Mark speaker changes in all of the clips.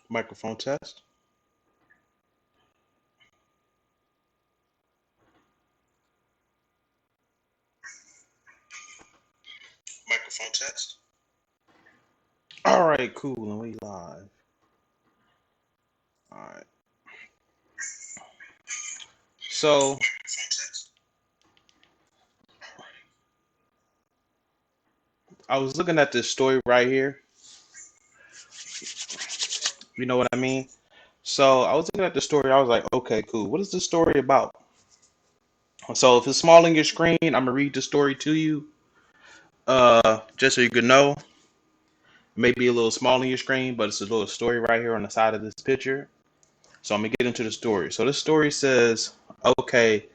Speaker 1: Microphone test. Microphone test. All right, cool, and we live. All right. So I was looking at this story right here. You know what I mean? So I was looking at the story. I was like, okay, cool. What is this story about? So if it's small on your screen, I'm gonna read the story to you. Just so you can know. Maybe a little small on your screen, but it's a little story right here on the side of this picture. So I'm gonna get into the story. So this story says, okay,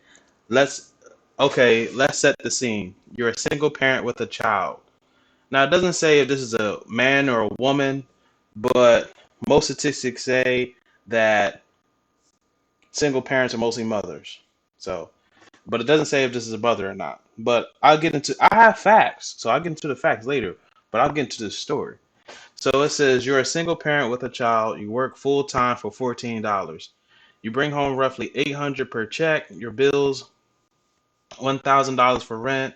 Speaker 1: let's let's set the scene. You're a single parent with a child. Now, it doesn't say if this is a man or a woman, but most statistics say that single parents are mostly mothers. So, but it doesn't say if this is a mother or not. But I have facts, so I'll get into the facts later, but I'll get into the story. So it says you're a single parent with a child, you work full time for $14. You bring home roughly 800 per check, your bills $1,000 for rent,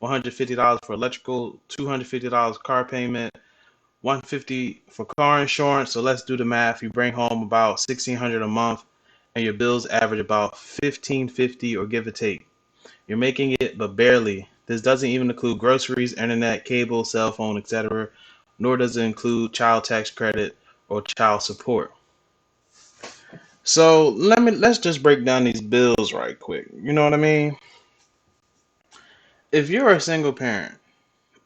Speaker 1: $150 for electrical, $250 car payment, 150 for car insurance. So let's do the math. You bring home about 1,600 a month, and your bills average about 1,550 or give or take. You're making it, but barely. This doesn't even include groceries, internet, cable, cell phone, etc. Nor does it include child tax credit or child support. So let's just break down these bills right quick. You know what I mean? If you're a single parent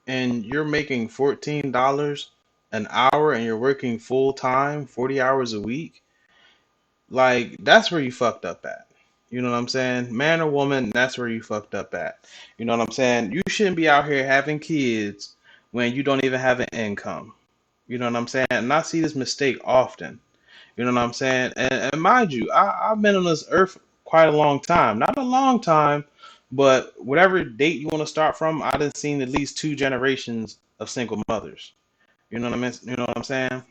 Speaker 1: and you're making $14 an hour and you're working full time, 40 hours a week, like that's where you fucked up at. You know what I'm saying? Man or woman, that's where you fucked up at. You know what I'm saying? You shouldn't be out here having kids when you don't even have an income. You know what I'm saying? And I see this mistake often. You know what I'm saying? And mind you, I've been on this earth quite a long time. Not a long time, but whatever date you want to start from, I've seen at least two generations of single mothers. You know what I mean? You know what I'm saying?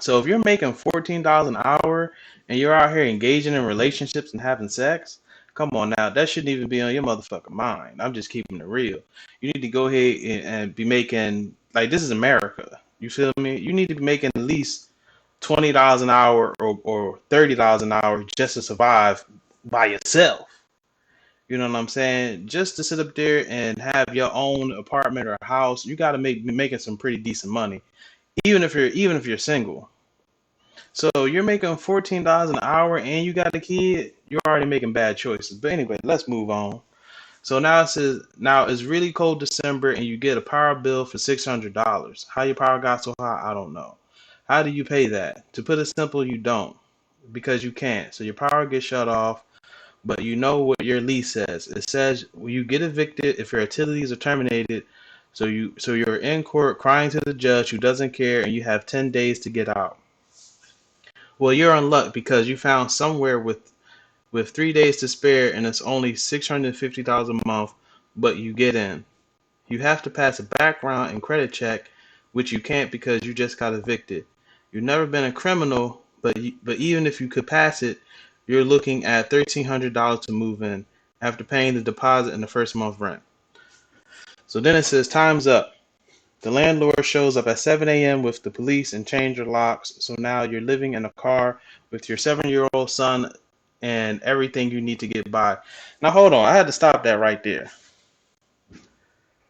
Speaker 1: So if you're making $14 an hour and you're out here engaging in relationships and having sex, come on now, that shouldn't even be on your motherfucking mind. I'm just keeping it real. You need to go ahead and be making like this is America. You feel me? You need to be making at least $20 an hour or $30 an hour just to survive by yourself. You know what I'm saying? Just to sit up there and have your own apartment or house, you got to be making some pretty decent money, even if you're single. So you're making $14 an hour and you got a kid, you're already making bad choices. But anyway, let's move on. So now it says now it's really cold December and you get a power bill for $600. How your power got so high, I don't know. How do you pay that? To put it simple, you don't because you can't. So your power gets shut off, but you know what your lease says. It says you get evicted if your utilities are terminated. So you're in court crying to the judge who doesn't care, and you have 10 days to get out. Well, you're in luck because you found somewhere with 3 days to spare, and it's only $650 a month, but you get in. You have to pass a background and credit check, which you can't because you just got evicted. You've never been a criminal, but even if you could pass it, you're looking at $1,300 to move in after paying the deposit and the first month rent. So then it says time's up. The landlord shows up at 7 a.m. with the police and change your locks. So now you're living in a car with your 7-year-old son and everything you need to get by. Now hold on, I had to stop that right there.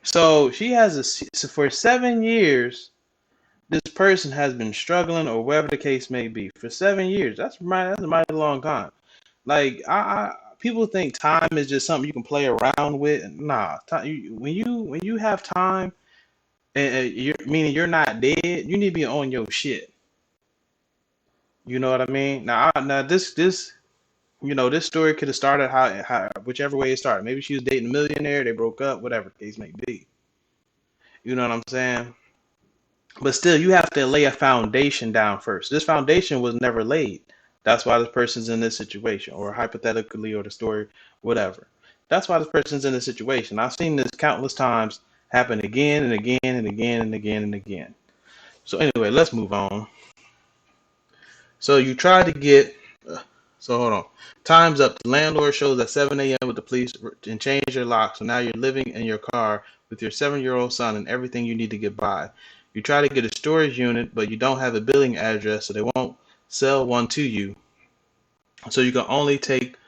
Speaker 1: So she has so for 7 years, this person has been struggling or whatever the case may be. For 7 years, that's a mighty long time. Like people think time is just something you can play around with. Nah, when you have time and you're meaning you're not dead, you need to be on your shit. You know what I mean? Now this this story could have started how whichever way it started. Maybe she was dating a millionaire, they broke up, whatever the case may be. You know what I'm saying? But still, you have to lay a foundation down first. This foundation was never laid. That's why this person's in this situation, or hypothetically, or the story, whatever. That's why this person's in this situation. I've seen this countless times happen again and again and again and again and again. So anyway, let's move on. So you try to get. So hold on. Time's up. The landlord shows at 7 a.m. with the police and change your lock. So now you're living in your car with your 7-year-old son and everything you need to get by. You try to get a storage unit, but you don't have a billing address, so they won't sell one to you. So you can only take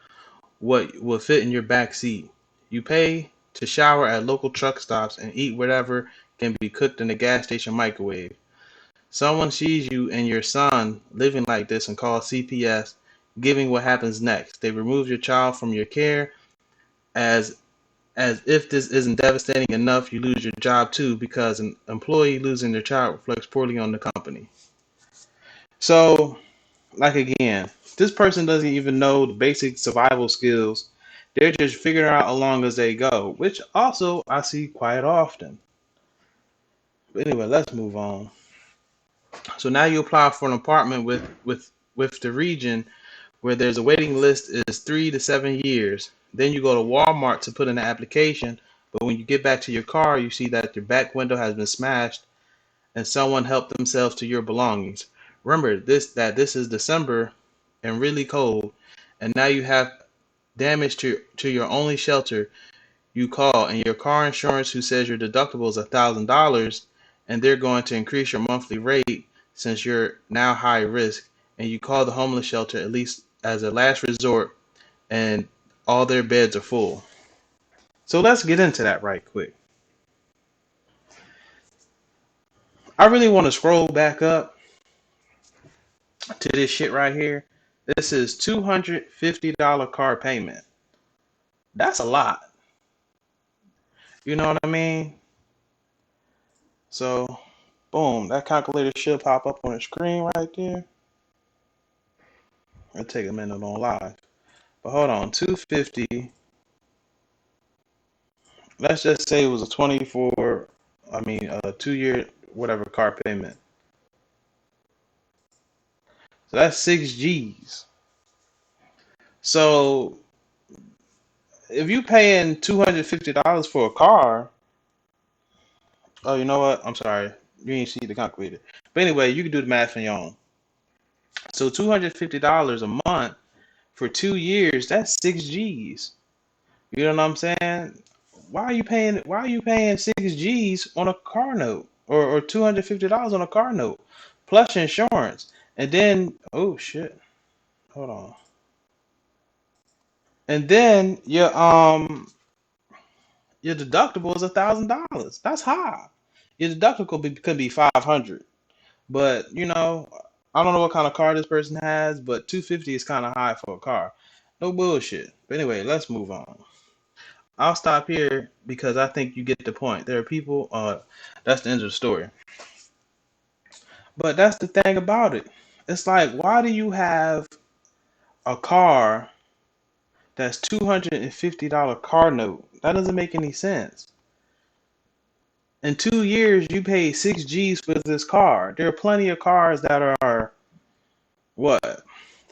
Speaker 1: what will fit in your back seat. You pay to shower at local truck stops and eat whatever can be cooked in the gas station microwave. Someone sees you and your son living like this and calls CPS, giving what happens next. They remove your child from your care. As if this isn't devastating enough, you lose your job too because an employee losing their child reflects poorly on the company. So, like again, this person doesn't even know the basic survival skills. They're just figuring out along as they go, which also I see quite often. But anyway, let's move on. So now you apply for an apartment with the region where there's a waiting list is 3 to 7 years. Then you go to Walmart to put in an application, but when you get back to your car, you see that your back window has been smashed and someone helped themselves to your belongings. Remember this is December and really cold, and now you have damage to your only shelter. You call and your car insurance who says your deductible is $1,000 and they're going to increase your monthly rate since you're now high risk, and you call the homeless shelter at least as a last resort and all their beds are full. So let's get into that right quick. I really want to scroll back up to this shit right here. This is $250 car payment. That's a lot. You know what I mean? So, boom, that calculator should pop up on the screen right there. It'll take a minute on live. But hold on, 250. Let's just say it was a 2-year whatever car payment. So that's 6 G's. So if you paying $250 for a car, oh, you know what? I'm sorry, you didn't see the calculator. But anyway, you can do the math on your own. So $250 a month for 2 years, that's 6 G's. You know what I'm saying? Why are you paying 6 G's on a car note or $250 on a car note plus insurance? And then oh shit, hold on. And then your deductible is $1,000. That's high. Your deductible could be 500. But I don't know what kind of car this person has, but 250 is kind of high for a car. No bullshit. But anyway, let's move on. I'll stop here because I think you get the point. There are people, that's the end of the story. But that's the thing about it. It's like, why do you have a car that's $250 car note? That doesn't make any sense. In 2 years, you paid 6 G's for this car. There are plenty of cars that are, what,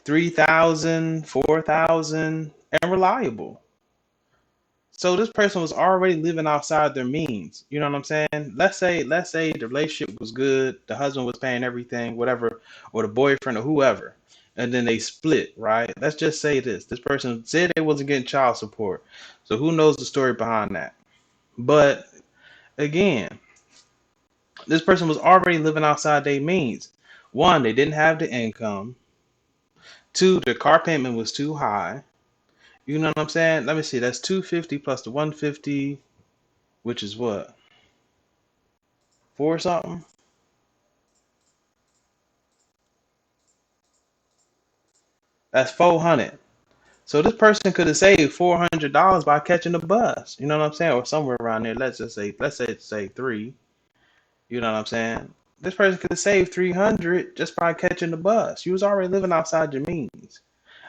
Speaker 1: 3,000, 4,000, and reliable. So this person was already living outside their means. You know what I'm saying? Let's say the relationship was good, the husband was paying everything, whatever, or the boyfriend or whoever, and then they split, right? Let's just say this person said they wasn't getting child support. So who knows the story behind that? But again, this person was already living outside their means. One, they didn't have the income. Two, their car payment was too high. You know what I'm saying? Let me see. That's 250 plus the 150, which is what? Four something? That's 400. So this person could have saved $400 by catching the bus. You know what I'm saying? Or somewhere around there. Let's say three. You know what I'm saying? This person could have saved 300 just by catching the bus. You was already living outside your means.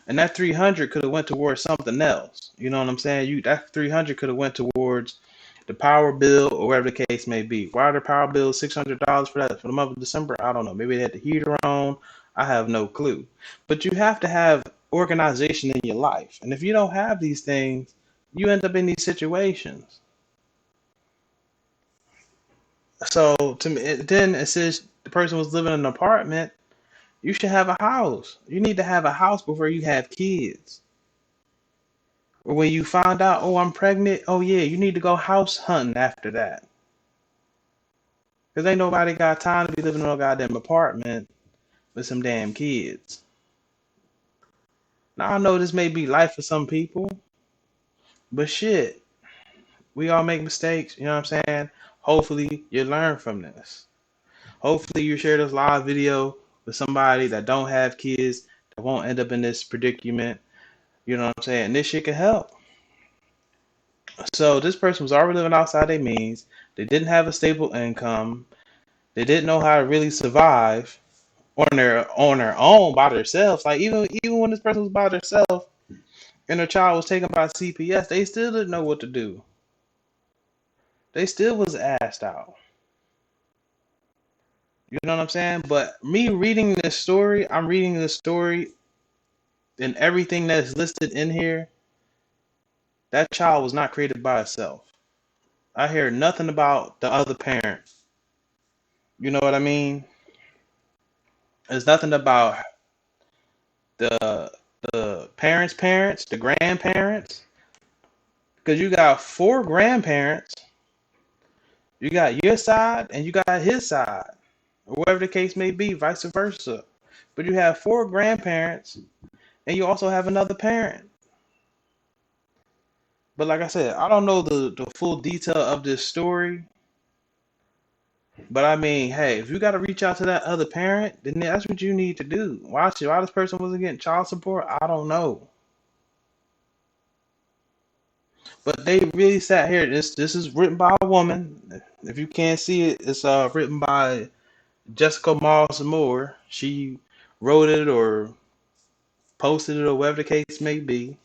Speaker 1: And that 300 could have went towards something else. You know what I'm saying? That 300 could have went towards the power bill or whatever the case may be. Why are the power bills $600 for that for the month of December? I don't know. Maybe they had the heater on. I have no clue. But you have to have organization in your life. And if you don't have these things, you end up in these situations. So to me, then it says the person was living in an apartment. You should have a house. You need to have a house before you have kids. Or when you find out, oh, I'm pregnant, oh yeah, you need to go house hunting after that. Because ain't nobody got time to be living in a goddamn apartment with some damn kids. Now I know this may be life for some people, but shit, we all make mistakes, you know what I'm saying? Hopefully you learn from this. Hopefully you share this live video with somebody that don't have kids that won't end up in this predicament. You know what I'm saying? This shit can help. So this person was already living outside their means. They didn't have a stable income. They didn't know how to really survive on their own by themselves. Like even when this person was by themselves and their child was taken by CPS, they still didn't know what to do. They still was asked out. You know what I'm saying? But me reading this story, I'm reading this story and everything that's listed in here, that child was not created by itself. I hear nothing about the other parent. You know what I mean? There's nothing about the parents, the grandparents, because you got four grandparents. You got your side and you got his side, or whatever the case may be, vice versa. But you have four grandparents and you also have another parent. But like I said, I don't know the full detail of this story. But I mean, hey, if you got to reach out to that other parent, then that's what you need to do. Why this person wasn't getting child support, I don't know. But they really sat here. This is written by a woman. If you can't see it, it's written by Jessica Moss Moore. She wrote it or posted it or whatever the case may be.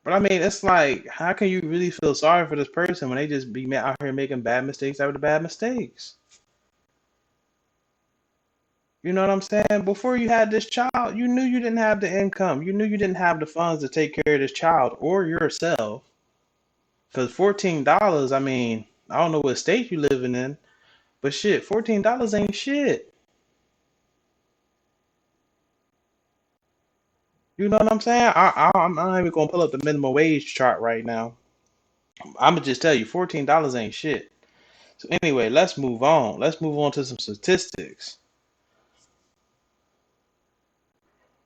Speaker 1: But I mean, it's like, how can you really feel sorry for this person when they just be out here making bad mistakes after bad mistakes? You know what I'm saying? Before you had this child, you knew you didn't have the income. You knew you didn't have the funds to take care of this child or yourself. Because $14, I mean, I don't know what state you living in, but shit, $14 ain't shit. You know what I'm saying? I'm not even gonna pull up the minimum wage chart right now. I'm gonna just tell you, $14 ain't shit. So anyway, let's move on. Let's move on to some statistics.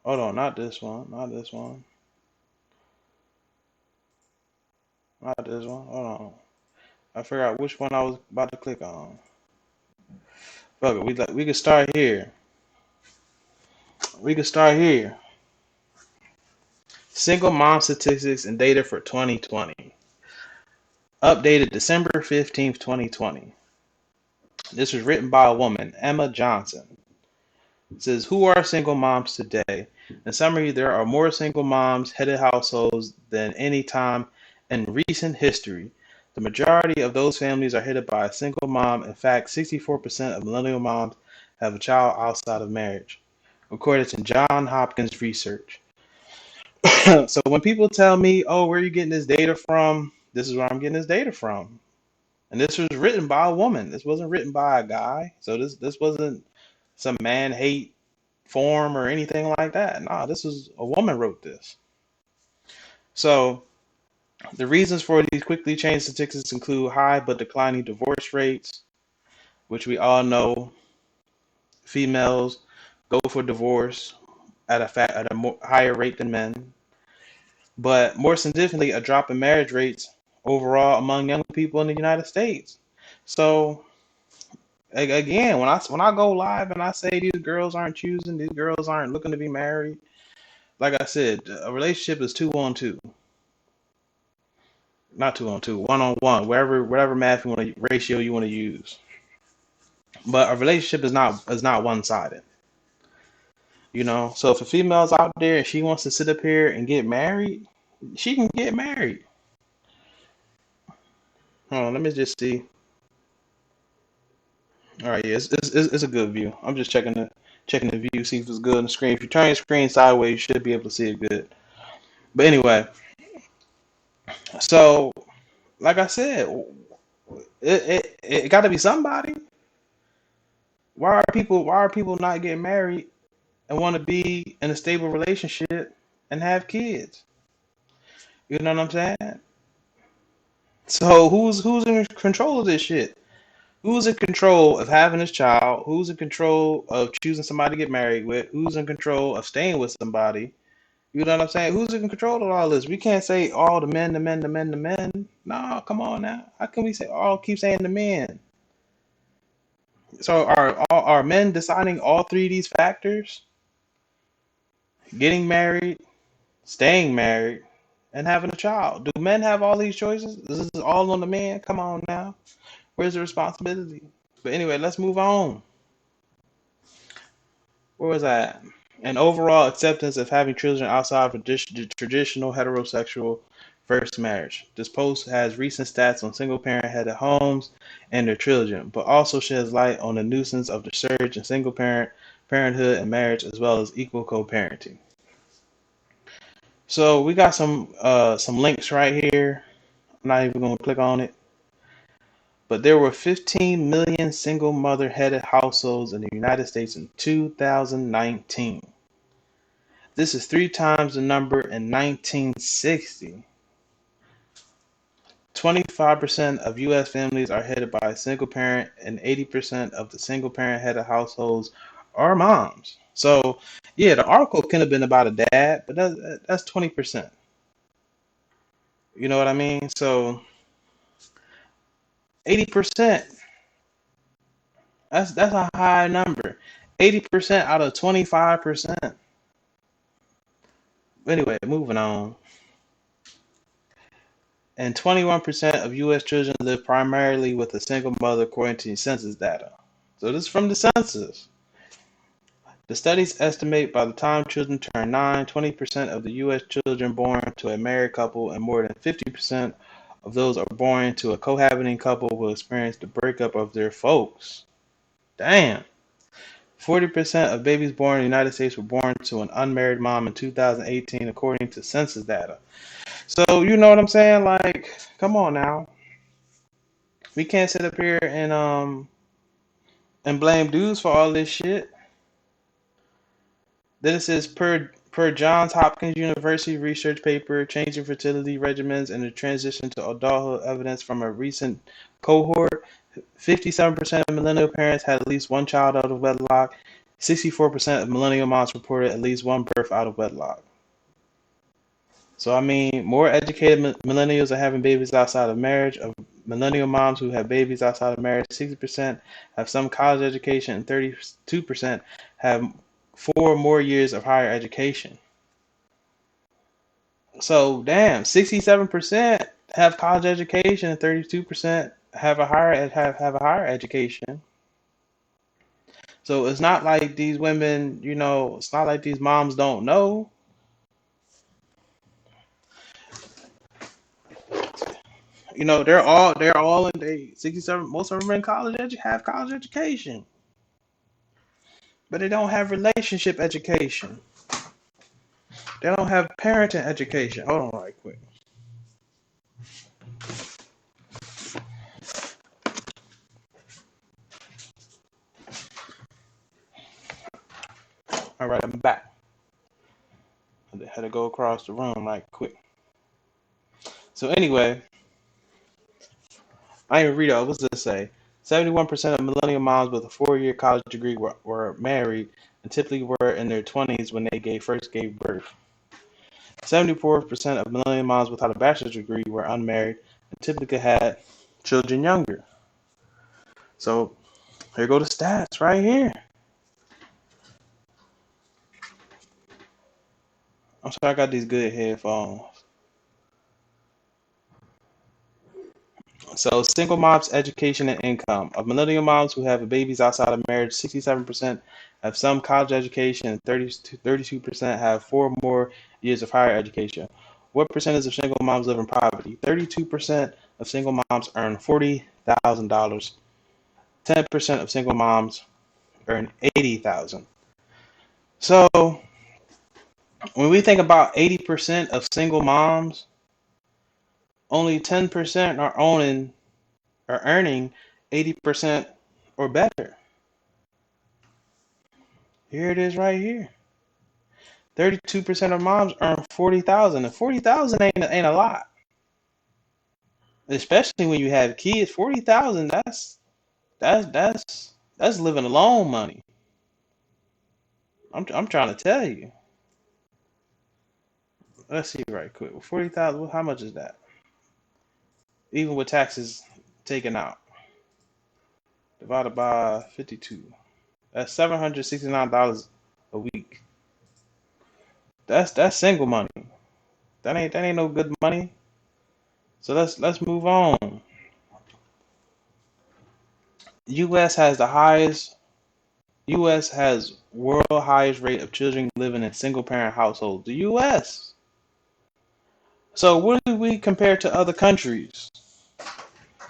Speaker 1: Hold on, not this one, not this one, not this one. Hold on, I forgot which one I was about to click on. Fuck it, we can start here. We can start here. Single mom statistics and data for 2020. Updated December 15th, 2020. This was written by a woman, Emma Johnson. It says, who are single moms today? In summary, there are more single moms headed households than any time in recent history. The majority of those families are headed by a single mom. In fact, 64% of millennial moms have a child outside of marriage, according to Johns Hopkins research. So when people tell me, oh, where are you getting this data from? This is where I'm getting this data from. And this was written by a woman. This wasn't written by a guy. So this wasn't some man hate form or anything like that. Nah, this was a woman wrote this. So the reasons for these quickly changing statistics include high but declining divorce rates, which we all know females go for divorce at a more higher rate than men. But more significantly, a drop in marriage rates overall among young people in the United States. So again, when I go live and I say these girls aren't choosing, these girls aren't looking to be married, like I said, a relationship is 2-on-2, not 2-on-2, 1-on-1, whatever math you want to ratio you want to use. But a relationship is not one sided. You know, so if a female's out there and she wants to sit up here and get married, she can get married. Hold on, let me just see. All right, yeah, it's a good view. I'm just checking the view, see if it's good on the screen. If you turn your screen sideways, you should be able to see it good. But anyway, so like I said, it got to be somebody. Why are people not getting married and want to be in a stable relationship and have kids? You know what I'm saying? So who's in control of this shit? Who's in control of having this child? Who's in control of choosing somebody to get married with? Who's in control of staying with somebody? You know what I'm saying? Who's in control of all this? We can't say all the men, the men, the men, the men. No, come on now. How can we say all keep saying the men? So are men deciding all three of these factors? Getting married, staying married, and having a child. Do men have all these choices? This is all on the man? Come on now. Where's the responsibility? But anyway, let's move on. Where was I at? An overall acceptance of having children outside of the traditional heterosexual first marriage. This post has recent stats on single parent headed homes and their children, but also sheds light on the nuisance of the surge in single parenthood and marriage, as well as equal co-parenting. So we got some links right here. I'm not even gonna click on it. But there were 15 million single mother headed households in the United States in 2019. This is three times the number in 1960. 25% of U.S. families are headed by a single parent, and 80% of the single parent headed households are moms. So, yeah, the article could have been about a dad, but that's 20%. You know what I mean? So, 80%, that's a high number. 80% out of 25%. Anyway, moving on. And 21% of U.S. children live primarily with a single mother, according to census data. So this is from the census. The studies estimate by the time children turn 9, 20% of the U.S. children born to a married couple and more than 50% of those are born to a cohabiting couple will experience the breakup of their folks. Damn. 40% of babies born in the United States were born to an unmarried mom in 2018, according to census data. So, you know what I'm saying? Like, come on now. We can't sit up here and blame dudes for all this shit. This is per Johns Hopkins University research paper, Changing Fertility Regimens and the Transition to Adulthood Evidence from a recent cohort. 57% of millennial parents had at least one child out of wedlock. 64% of millennial moms reported at least one birth out of wedlock. So, I mean, more educated millennials are having babies outside of marriage. Of millennial moms who have babies outside of marriage, 60% have some college education, and 32% have 4 more years of higher education. So, damn, 67% have college education, and 32% have have a higher education. So it's not like these women, it's not like these moms don't know. They're all in they 67. Most of them are in have college education, but they don't have relationship education. They don't have parenting education. Hold on, right quick. All right, I'm back. I had to go across the room right quick. So anyway, I didn't read it. What's this say? 71% of millennial moms with a 4-year college degree were married and typically were in their 20s when they first gave birth. 74% of millennial moms without a bachelor's degree were unmarried and typically had children younger. So here go the stats right here. I'm sorry, I got these good headphones. So single moms, education, and income. Of millennial moms who have babies outside of marriage, 67% have some college education and 32% have 4 more years of higher education. What percentage of single moms live in poverty? 32% of single moms earn $40,000. 10% of single moms earn $80,000. So when we think about 80% of single moms, only 10% are earning 80% or better. Here it is right here. 32% of moms earn 40,000, and 40,000 ain't a lot, especially when you have kids. 40,000, that's living alone money. I'm trying to tell you. Let's see right quick. 40,000. How much is that? Even with taxes taken out, divided by 52. That's $769 a week. That's single money. That ain't no good money. So let's move on. U.S. has the highest. U.S. has world highest rate of children living in single parent households. The U.S. So what do we compare to other countries?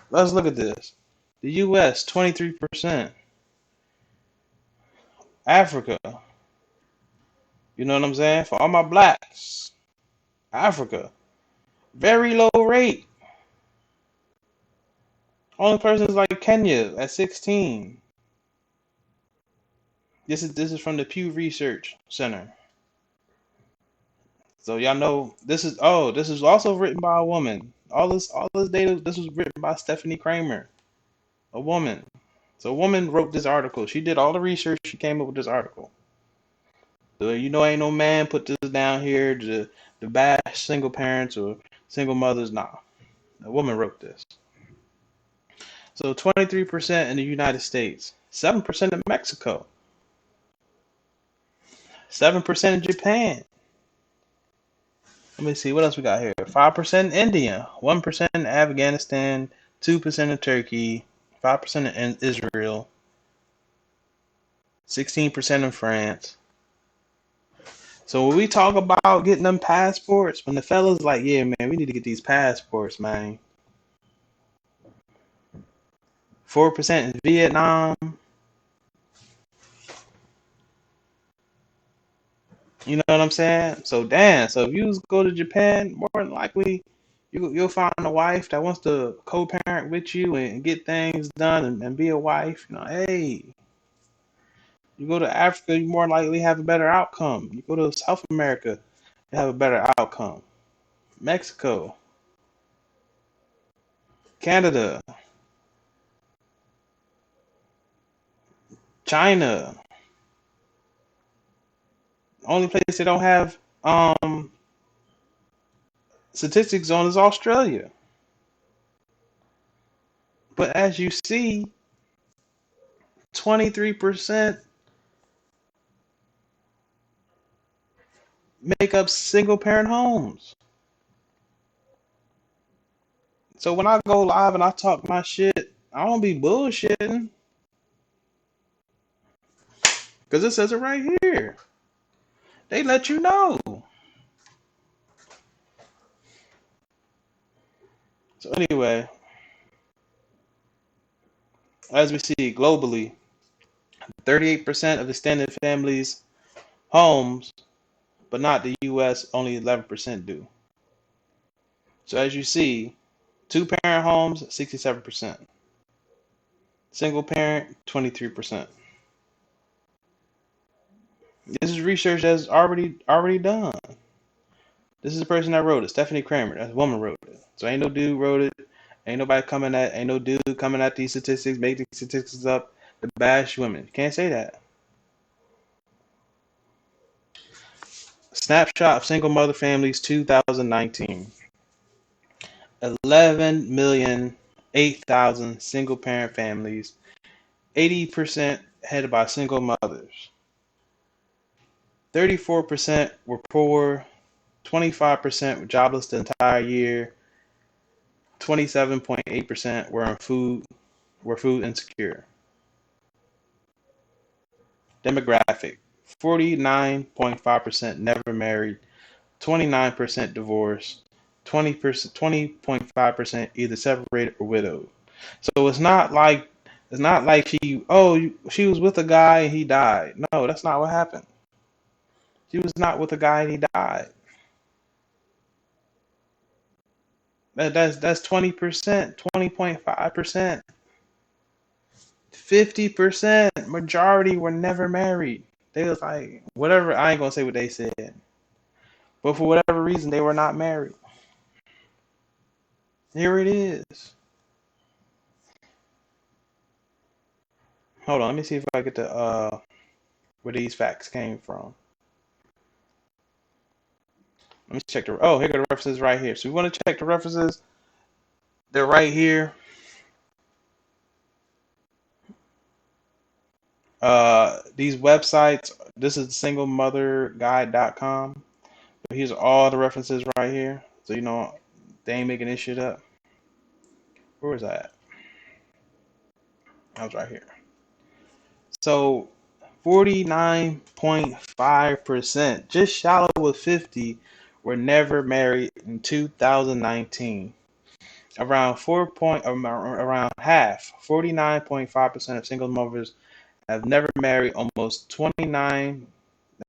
Speaker 1: Let's look at this. The U.S. 23%. Africa. You know what I'm saying? For all my blacks. Africa. Very low rate. Only person is like Kenya at 16. This is from the Pew Research Center. So y'all know this is also written by a woman. All this data, this was written by Stephanie Kramer, a woman. So a woman wrote this article. She did all the research, she came up with this article. So ain't no man put this down here to bash single parents or single mothers. Nah. A woman wrote this. So 23% in the United States, 7% in Mexico, 7% in Japan. Let me see what else we got here. 5% in India, 1% in Afghanistan, 2% in Turkey, 5% in Israel, 16% in France. So when we talk about getting them passports, when the fellas like, yeah, man, we need to get these passports, man. 4% in Vietnam. You know what I'm saying? So damn. So if you go to Japan, more than likely you'll find a wife that wants to co-parent with you and get things done and be a wife. You know, hey, you go to Africa, you more likely have a better outcome. You go to South America, you have a better outcome. Mexico, Canada, China. Only place they don't have statistics on is Australia. But as you see, 23% make up single parent homes. So when I go live and I talk my shit, I don't be bullshitting. Because it says it right here. They let you know. So anyway, as we see globally, 38% of extended families homes, but not the US, only 11% do. So as you see, two parent homes, 67%. Single parent, 23%. This is research that's already done. This is the person that wrote it, Stephanie Kramer. That woman wrote it. So ain't no dude wrote it. Ain't no dude coming at these statistics, make these statistics up to bash women. Can't say that. Snapshot of single mother families 2019. 11,008,000 single parent families. 80% headed by single mothers. 34% were poor. 25% were jobless the entire year. 27.8% were food insecure. Demographic: 49.5% never married, 29% divorced, 20.5% either separated or widowed. So it's not like she was with a guy and he died. No, that's not what happened. She was not with a guy and he died. That's 20%, 20.5%. 50% majority were never married. They was like, whatever. I ain't gonna say what they said, but for whatever reason, they were not married. Here it is. Hold on, let me see if I get the where these facts came from. Let me check the. Oh, here go the references right here. So we want to check the references. They're right here. These websites. This is singlemotherguide.com. But here's all the references right here. So you know they ain't making this shit up. Where was that? I was right here. So 49.5%, just shallow of 50, were never married in 2019. Around half, 49.5% of single mothers have never married. Almost 29,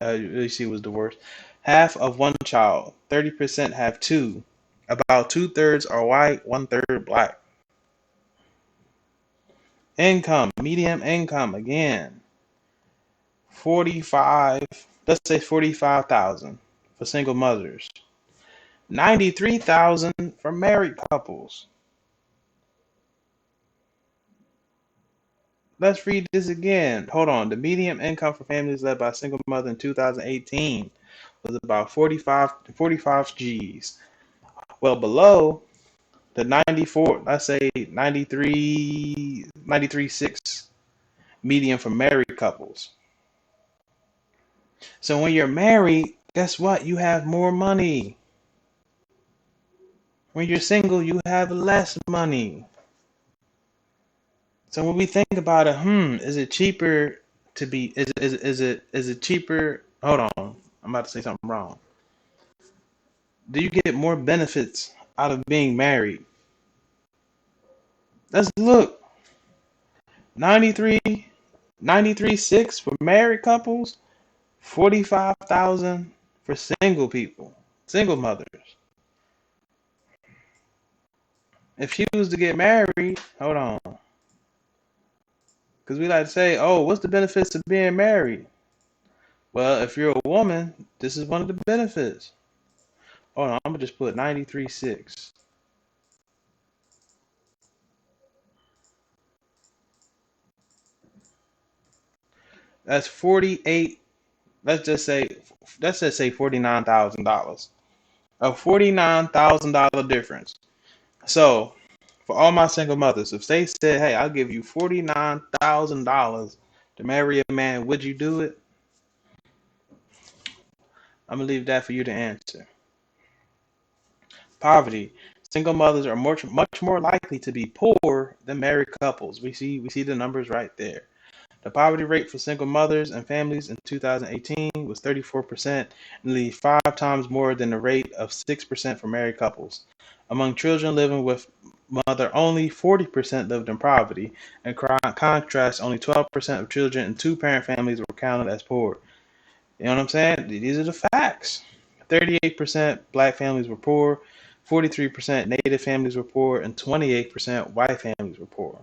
Speaker 1: you see, was the worst. Half of one child. 30% have two. About 2/3 are white, 1/3 black. Income, median income again. 45, let's say 45,000 for single mothers. 93,000 for married couples. Let's read this again. Hold on. The median income for families led by a single mother in 2018 was about 45 G's. Well, below the 94, let's say 93.6 median for married couples. So when you're married, guess what? You have more money. When you're single, you have less money. So when we think about it, is it cheaper to be? Is it cheaper? Hold on, I'm about to say something wrong. Do you get more benefits out of being married? Let's look. 93, 93.6 for married couples, 45,000 for single people, single mothers. If she was to get married, hold on, because we like to say, oh, what's the benefits of being married? Well, if you're a woman, this is one of the benefits. Hold on, I'm gonna just put 93.6. That's 48. Let's just say $49,000. A $49,000 difference. So for all my single mothers, if they said, "Hey, I'll give you $49,000 to marry a man," would you do it? I'm gonna leave that for you to answer. Poverty. Single mothers are much more likely to be poor than married couples. We see the numbers right there. The poverty rate for single mothers and families in 2018 was 34%, nearly 5 times more than the rate of 6% for married couples. Among children living with mother only, 40% lived in poverty. In contrast, only 12% of children in two-parent families were counted as poor. You know what I'm saying? These are the facts. 38% black families were poor, 43% native families were poor, and 28% white families were poor.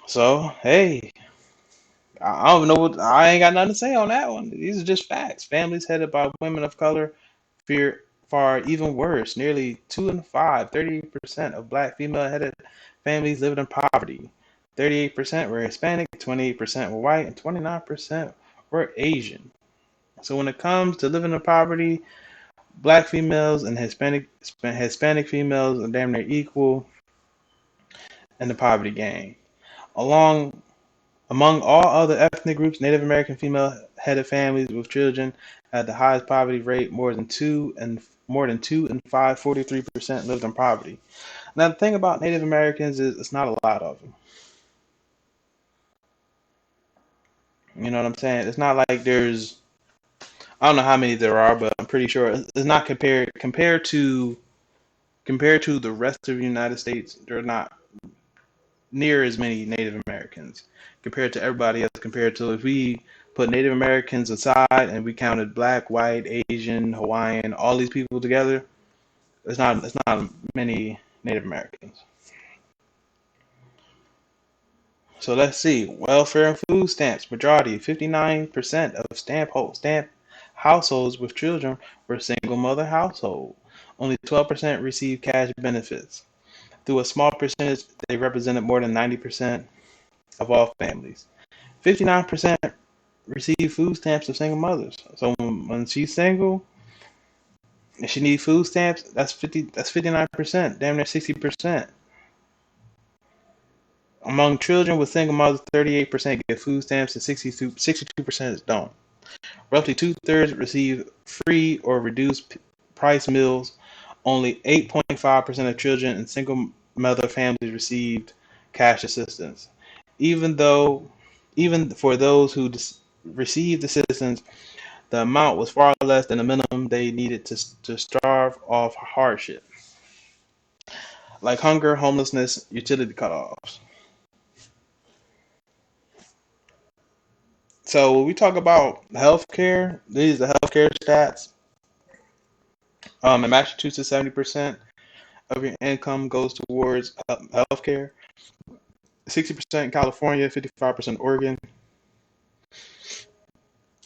Speaker 1: So, hey, I don't know I ain't got nothing to say on that one. These are just facts. Families headed by women of color far even worse. Nearly 2 in 5, 30% of black female headed families lived in poverty. 38% were Hispanic, 28% were white, and 29% were Asian. So when it comes to living in poverty, black females and Hispanic females are damn near equal in the poverty game. Along Among all other ethnic groups, Native American female-headed families with children had the highest poverty rate. More than 2 in 5, 43% lived in poverty. Now, the thing about Native Americans is it's not a lot of them. You know what I'm saying? It's not like I don't know how many there are, but I'm pretty sure it's not compared to the rest of the United States. There are not near as many Native Americans compared to everybody else. Compared to if we put Native Americans aside and we counted black, white, Asian, Hawaiian, all these people together, it's not many Native Americans. So let's see. Welfare and food stamps. Majority, 59% of stamp households with children were single mother household. Only 12% received cash benefits. Through a small percentage, they represented more than 90% of all families. 59% receive food stamps of single mothers. So when she's single and she needs food stamps, that's 59%, damn near 60%. Among children with single mothers, 38% get food stamps and 62% don't. Roughly two-thirds receive free or reduced price meals. Only 8.5% of children in single mother families received cash assistance. Even though, even for those who received assistance, the amount was far less than the minimum they needed to starve off hardship, like hunger, homelessness, utility cutoffs. So when we talk about healthcare, these are the healthcare stats. In Massachusetts, 70% of your income goes towards healthcare. 60% in California, 55% Oregon.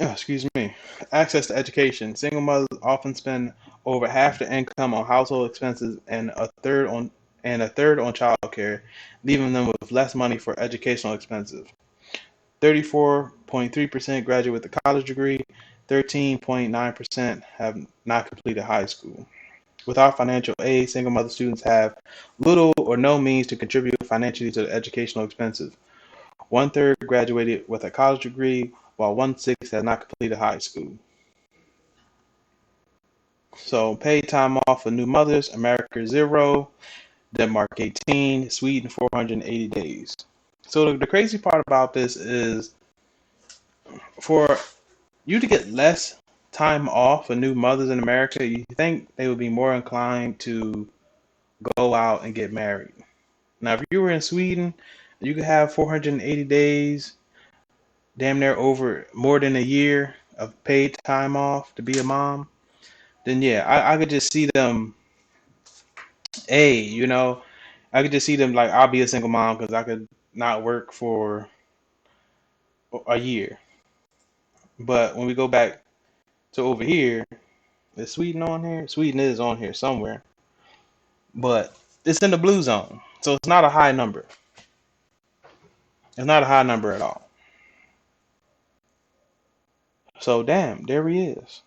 Speaker 1: Oh, excuse me. Access to education. Single mothers often spend over half their income on household expenses and a third on childcare, leaving them with less money for educational expenses. 34.3% graduate with a college degree. 13.9% have not completed high school. Without financial aid, single mother students have little or no means to contribute financially to the educational expenses. One-third graduated with a college degree, while one-sixth has not completed high school. So paid time off for new mothers, America 0, Denmark 18, Sweden 480 days. So the crazy part about this is for you to get less time off for new mothers in America, you think they would be more inclined to go out and get married. Now, if you were in Sweden, you could have 480 days, damn near over more than a year of paid time off to be a mom. Then yeah, I could just see them. Hey, I could just see them like I'll be a single mom because I could not work for a year. But when we go back to over here, is Sweden on here? Sweden is on here somewhere, but it's in the blue zone, so it's not a high number. It's not a high number at all. So damn, there he is.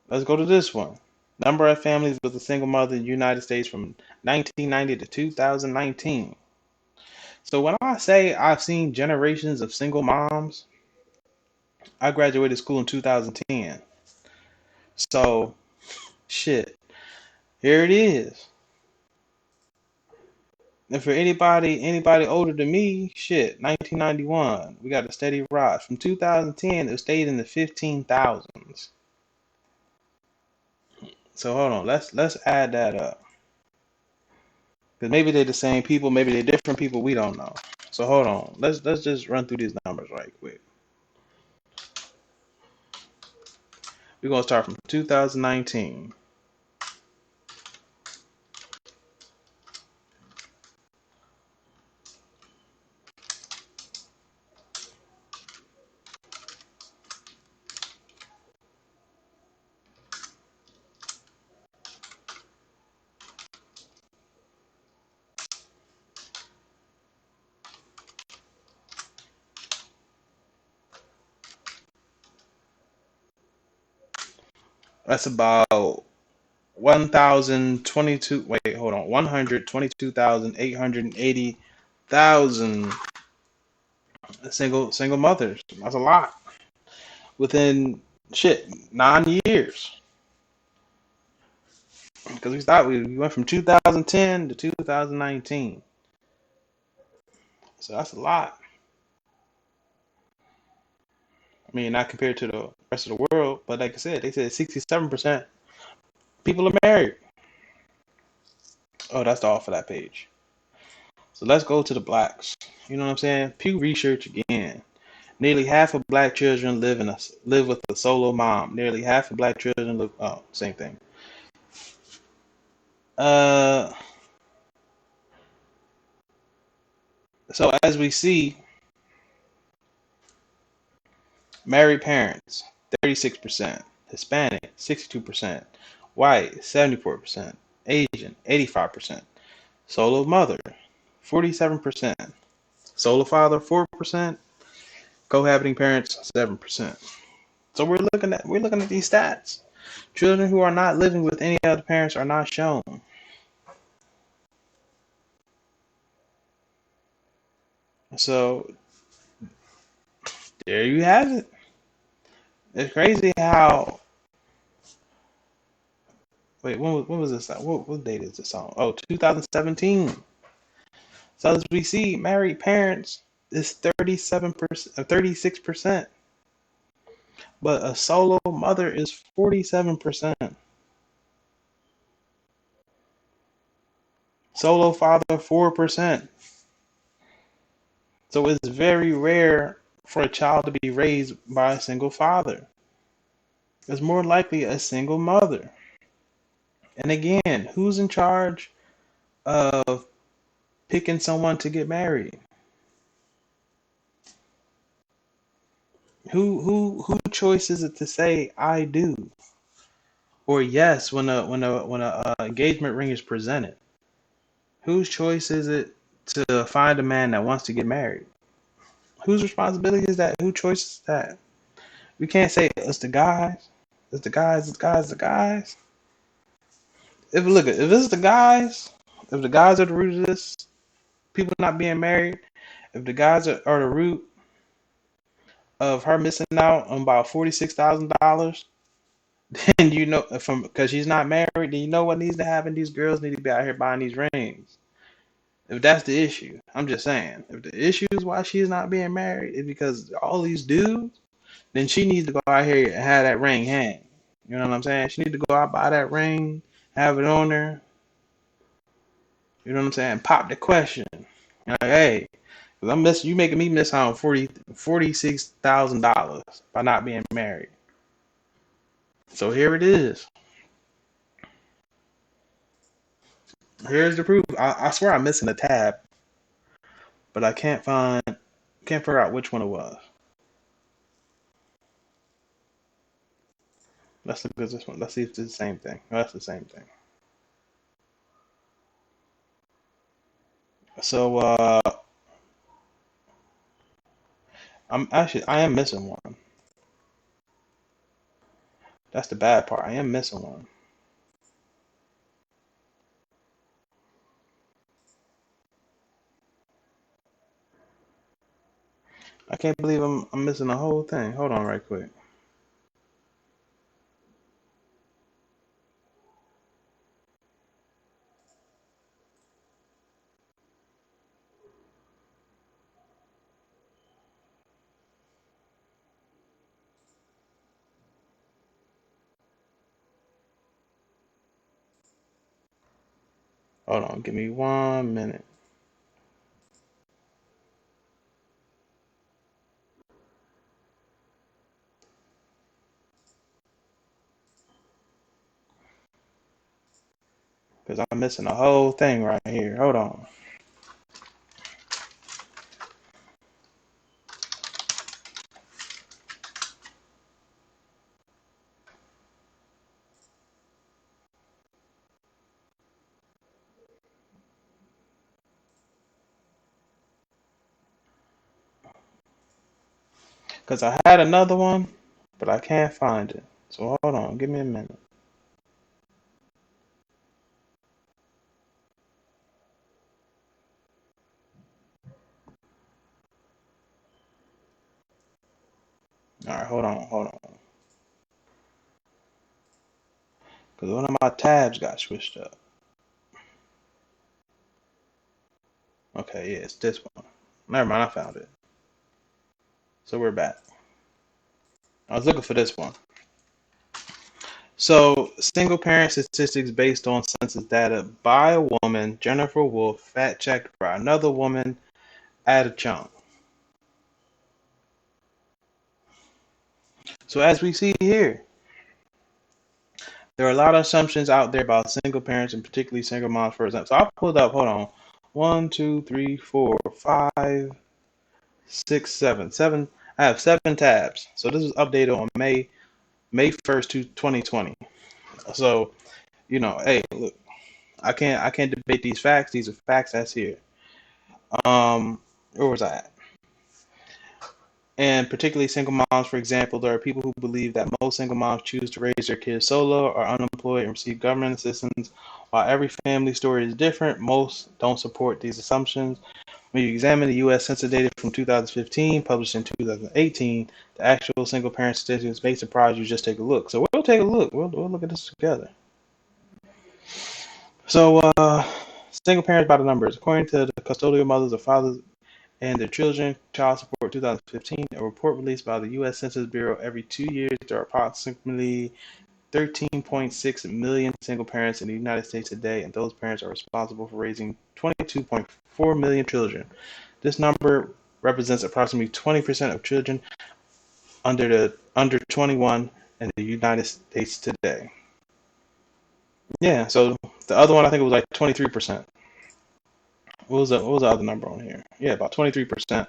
Speaker 1: Let's go to this one. Number of families with a single mother in the United States from 1990 to 2019. So when I say I've seen generations of single moms, I graduated school in 2010. So shit, here it is. And for anybody older than me, shit, 1991, we got a steady rise. From 2010, it stayed in the 15,000s. So hold on, let's add that up. Because maybe they're the same people, maybe they're different people, we don't know. So hold on, let's just run through these numbers right quick. We're gonna start from 2019. That's about 1,022. Wait, hold on. 122,880,000 single mothers. That's a lot within shit 9 years. Because we went from 2010 to 2019. So that's a lot. I mean, not compared to the rest of the world, but like I said, they said 67% people are married. Oh, that's all for that page. So let's go to the blacks. You know what I'm saying? Pew Research again. Nearly half of black children live with a solo mom. Nearly half of black children live. Oh, same thing. Uh, so as we see, Married parents, 36%. Hispanic, 62%. White, 74%. Asian, 85%. Solo mother, 47%. Solo father, 4%. Cohabiting parents, 7%. So we're looking at these stats. Children who are not living with any other parents are not shown. So there you have it. It's crazy how. Wait, when was this? What date is this on? Oh, 2017. So as we see, married parents is 37%, 36%, but a solo mother is 47%. Solo father 4%. So it's very rare for a child to be raised by a single father. It's more likely a single mother. And again, who's in charge of picking someone to get married? Who choice is it to say I do or yes when a engagement ring is presented? Whose choice is it to find a man that wants to get married? Whose responsibility is that? Who choice is that? We can't say it's the guys. It's the guys. It's the guys. The guys. If it's the guys, if the guys are the root of this, people not being married, if the guys are the root of her missing out on about $46,000, then you know from because she's not married, then you know what needs to happen. These girls need to be out here buying these rings. If that's the issue, I'm just saying. If the issue is why she's not being married is because all these dudes, then she needs to go out here and have that ring hang. You know what I'm saying? She needs to go out buy that ring, have it on her. You know what I'm saying? Pop the question. Like, hey, cause I'm miss you making me miss out on $46,000 by not being married. So here it is. Here's the proof. I swear I'm missing a tab, but I can't figure out which one it was. Let's look at this one. Let's see if it's the same thing. Oh, that's the same thing. So I am missing one. That's the bad part. I am missing one. I can't believe I'm missing the whole thing. Hold on right quick. Hold on. Give me 1 minute. Because I'm missing the whole thing right here. Hold on. Because I had another one, but I can't find it. So hold on. Give me a minute. All right. Hold on. Hold on. Because one of my tabs got switched up. Okay. Yeah. It's this one. Never mind. I found it. So we're back. I was looking for this one. So, single parent statistics based on census data by a woman, Jennifer Wolf, fact checked by another woman, Ada Chung. So, as we see here, there are a lot of assumptions out there about single parents and particularly single moms, for example. So, I pulled up, hold on, 1, 2, 3, 4, 5, 6, 7. I have 7 tabs. So this was updated on May 1st, 2020. So, hey, look, I can't debate these facts. These are facts that's here. Where was I at? And particularly single moms, for example, there are people who believe that most single moms choose to raise their kids solo or unemployed and receive government assistance. While every family story is different, most don't support these assumptions. When you examine the U.S. Census data from 2015, published in 2018, the actual single parent statistics may surprise you. Just take a look. So we'll take a look. We'll look at this together. So, single parents by the numbers. According to the custodial mothers or fathers and their children, Child Support 2015, a report released by the U.S. Census Bureau every 2 years, there are approximately 13.6 million single parents in the United States today, and those parents are responsible for raising 22.4 million children. This number represents approximately 20% of children under 21 in the United States today. Yeah, so the other one I think it was like 23%. What was the other number on here? Yeah, about 23%.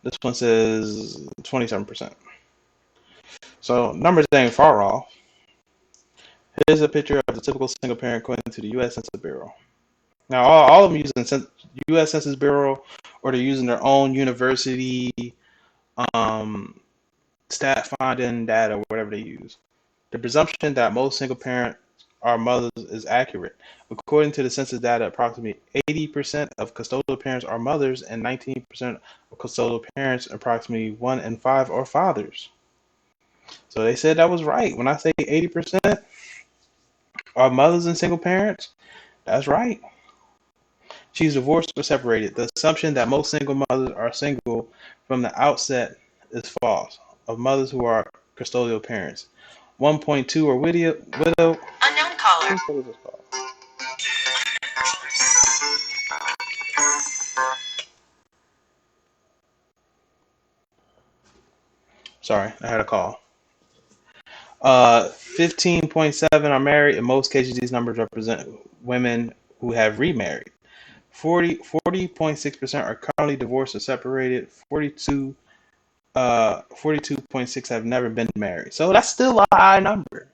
Speaker 1: This one says 27%. So numbers ain't far off. Here's a picture of the typical single parent according to the U.S. Census Bureau. Now, all of them using U.S. Census Bureau, or they're using their own university stat finding data, or whatever they use. The presumption that most single parents are mothers is accurate. According to the census data, approximately 80% of custodial parents are mothers, and 19% of custodial parents, approximately 1 in 5, are fathers. So they said that was right. When I say 80% are mothers and single parents, that's right. She's divorced or separated. The assumption that most single mothers are single from the outset is false. Of mothers who are custodial parents, 1.2 are widow. Unknown caller. Sorry, I had a call. 15.7 are married. In most cases, these numbers represent women who have remarried. 40.6% are currently divorced or separated. 42.6 have never been married. So that's still a high number.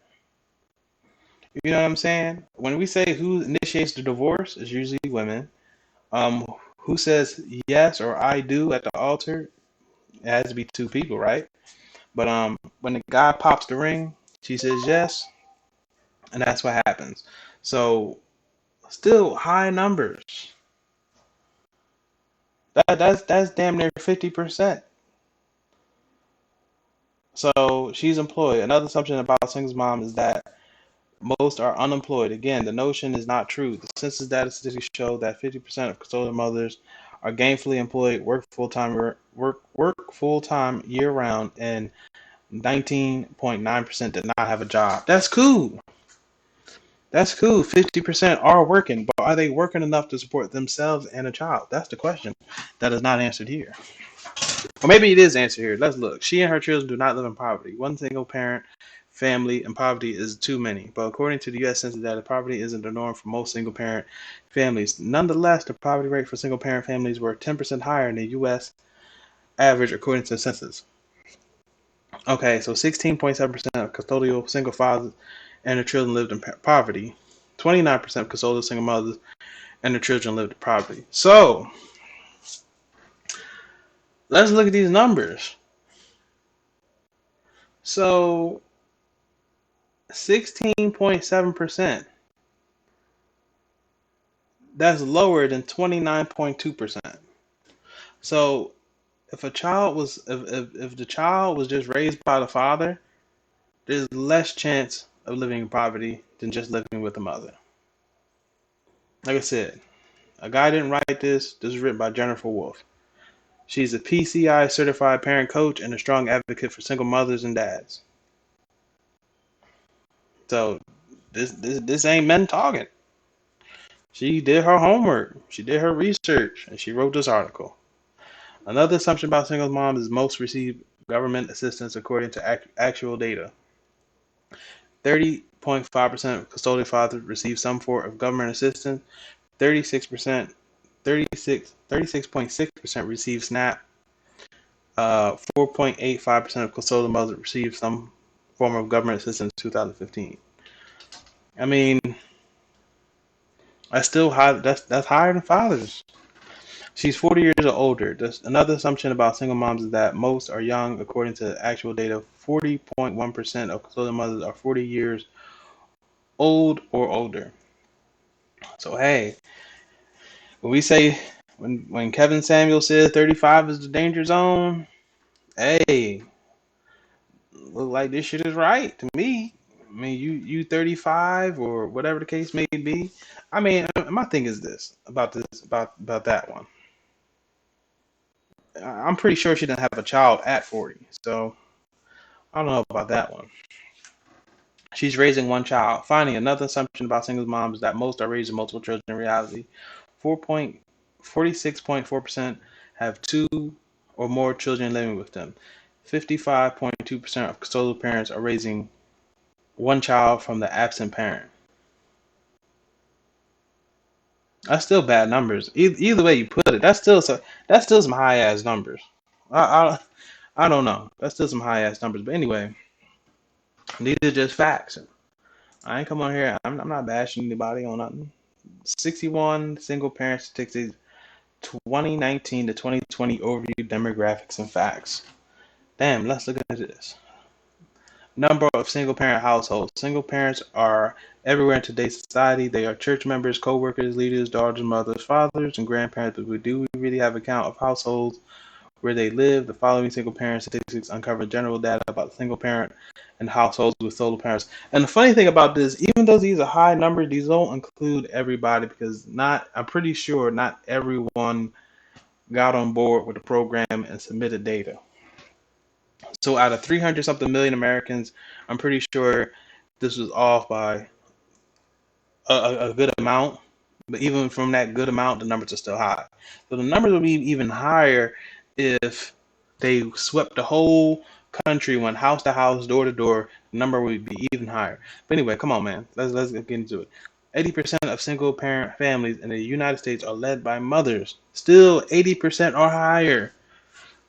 Speaker 1: You know what I'm saying? When we say who initiates the divorce, it's usually women. Who says yes or I do at the altar? It has to be two people, right? But when the guy pops the ring, she says yes, and that's what happens. So still high numbers. That's damn near 50%. So she's employed. Another assumption about single mom is that most are unemployed. Again, the notion is not true. The census data statistics show that 50% of custodial mothers are gainfully employed, work full time year round, and 19.9% did not have a job. That's cool. That's cool. 50% are working, but are they working enough to support themselves and a child? That's the question that is not answered here. Or maybe it is answered here. Let's look. She and her children do not live in poverty. One single parent family and poverty is too many. But according to the U.S. Census data, poverty isn't the norm for most single parent families. Nonetheless, the poverty rate for single parent families were 10% higher than the U.S. average according to the census. Okay, so 16.7% of custodial single fathers and their children lived in poverty. 29% of custodial single mothers and their children lived in poverty. So, let's look at these numbers. So, 16.7%. That's lower than 29.2%. So, if the child was just raised by the father, there's less chance of living in poverty than just living with the mother. Like I said, a guy didn't write this. This was written by Jennifer Wolf. She's a PCI certified parent coach and a strong advocate for single mothers and dads. So this ain't men talking. She did her homework. She did her research, and she wrote this article. Another assumption about single moms is most receive government assistance according to actual data. 30.5% of custodial fathers receive some form of government assistance. 36.6% receive SNAP. 4.85% of solo mothers received some form of government assistance in 2015. I mean, that's still high. That's higher than fathers. She's 40 years or older. Another assumption about single moms is that most are young. According to actual data, 40.1% of solo mothers are 40 years old or older. So hey, when we say when Kevin Samuel says 35 is the danger zone, hey, look like this shit is right to me. I mean, you 35 or whatever the case may be. I mean, my thing is this about that one. I'm pretty sure she didn't have a child at 40, so I don't know about that one. She's raising one child. Finally, another assumption about single moms is that most are raising multiple children. In reality, 46.4% have two or more children living with them. 55.2% of solo parents are raising one child from the absent parent. That's still bad numbers. Either way you put it, that's still some high ass numbers. I, I don't know. That's still some high ass numbers. But anyway, these are just facts. I ain't come on here. I'm not bashing anybody on nothing. 61 single parent statistics, 2019 to 2020 overview demographics and facts. Damn, let's look at this. Number of single parent households. Single parents are everywhere in today's society. They are church members, co-workers, leaders, daughters, mothers, fathers, and grandparents. But do we really have a count of households where they live? The following single parent statistics uncover general data about single parent and households with solo parents. And the funny thing about this, even though these are high numbers, these don't include everybody because I'm pretty sure not everyone got on board with the program and submitted data. So out of 300 something million Americans, I'm pretty sure this was off by a good amount. But even from that good amount, the numbers are still high. So the numbers would be even higher if they swept the whole country, went house to house, door to door. The number would be even higher. But anyway, come on, man. Let's get into it. 80% of single parent families in the United States are led by mothers. Still 80% or higher.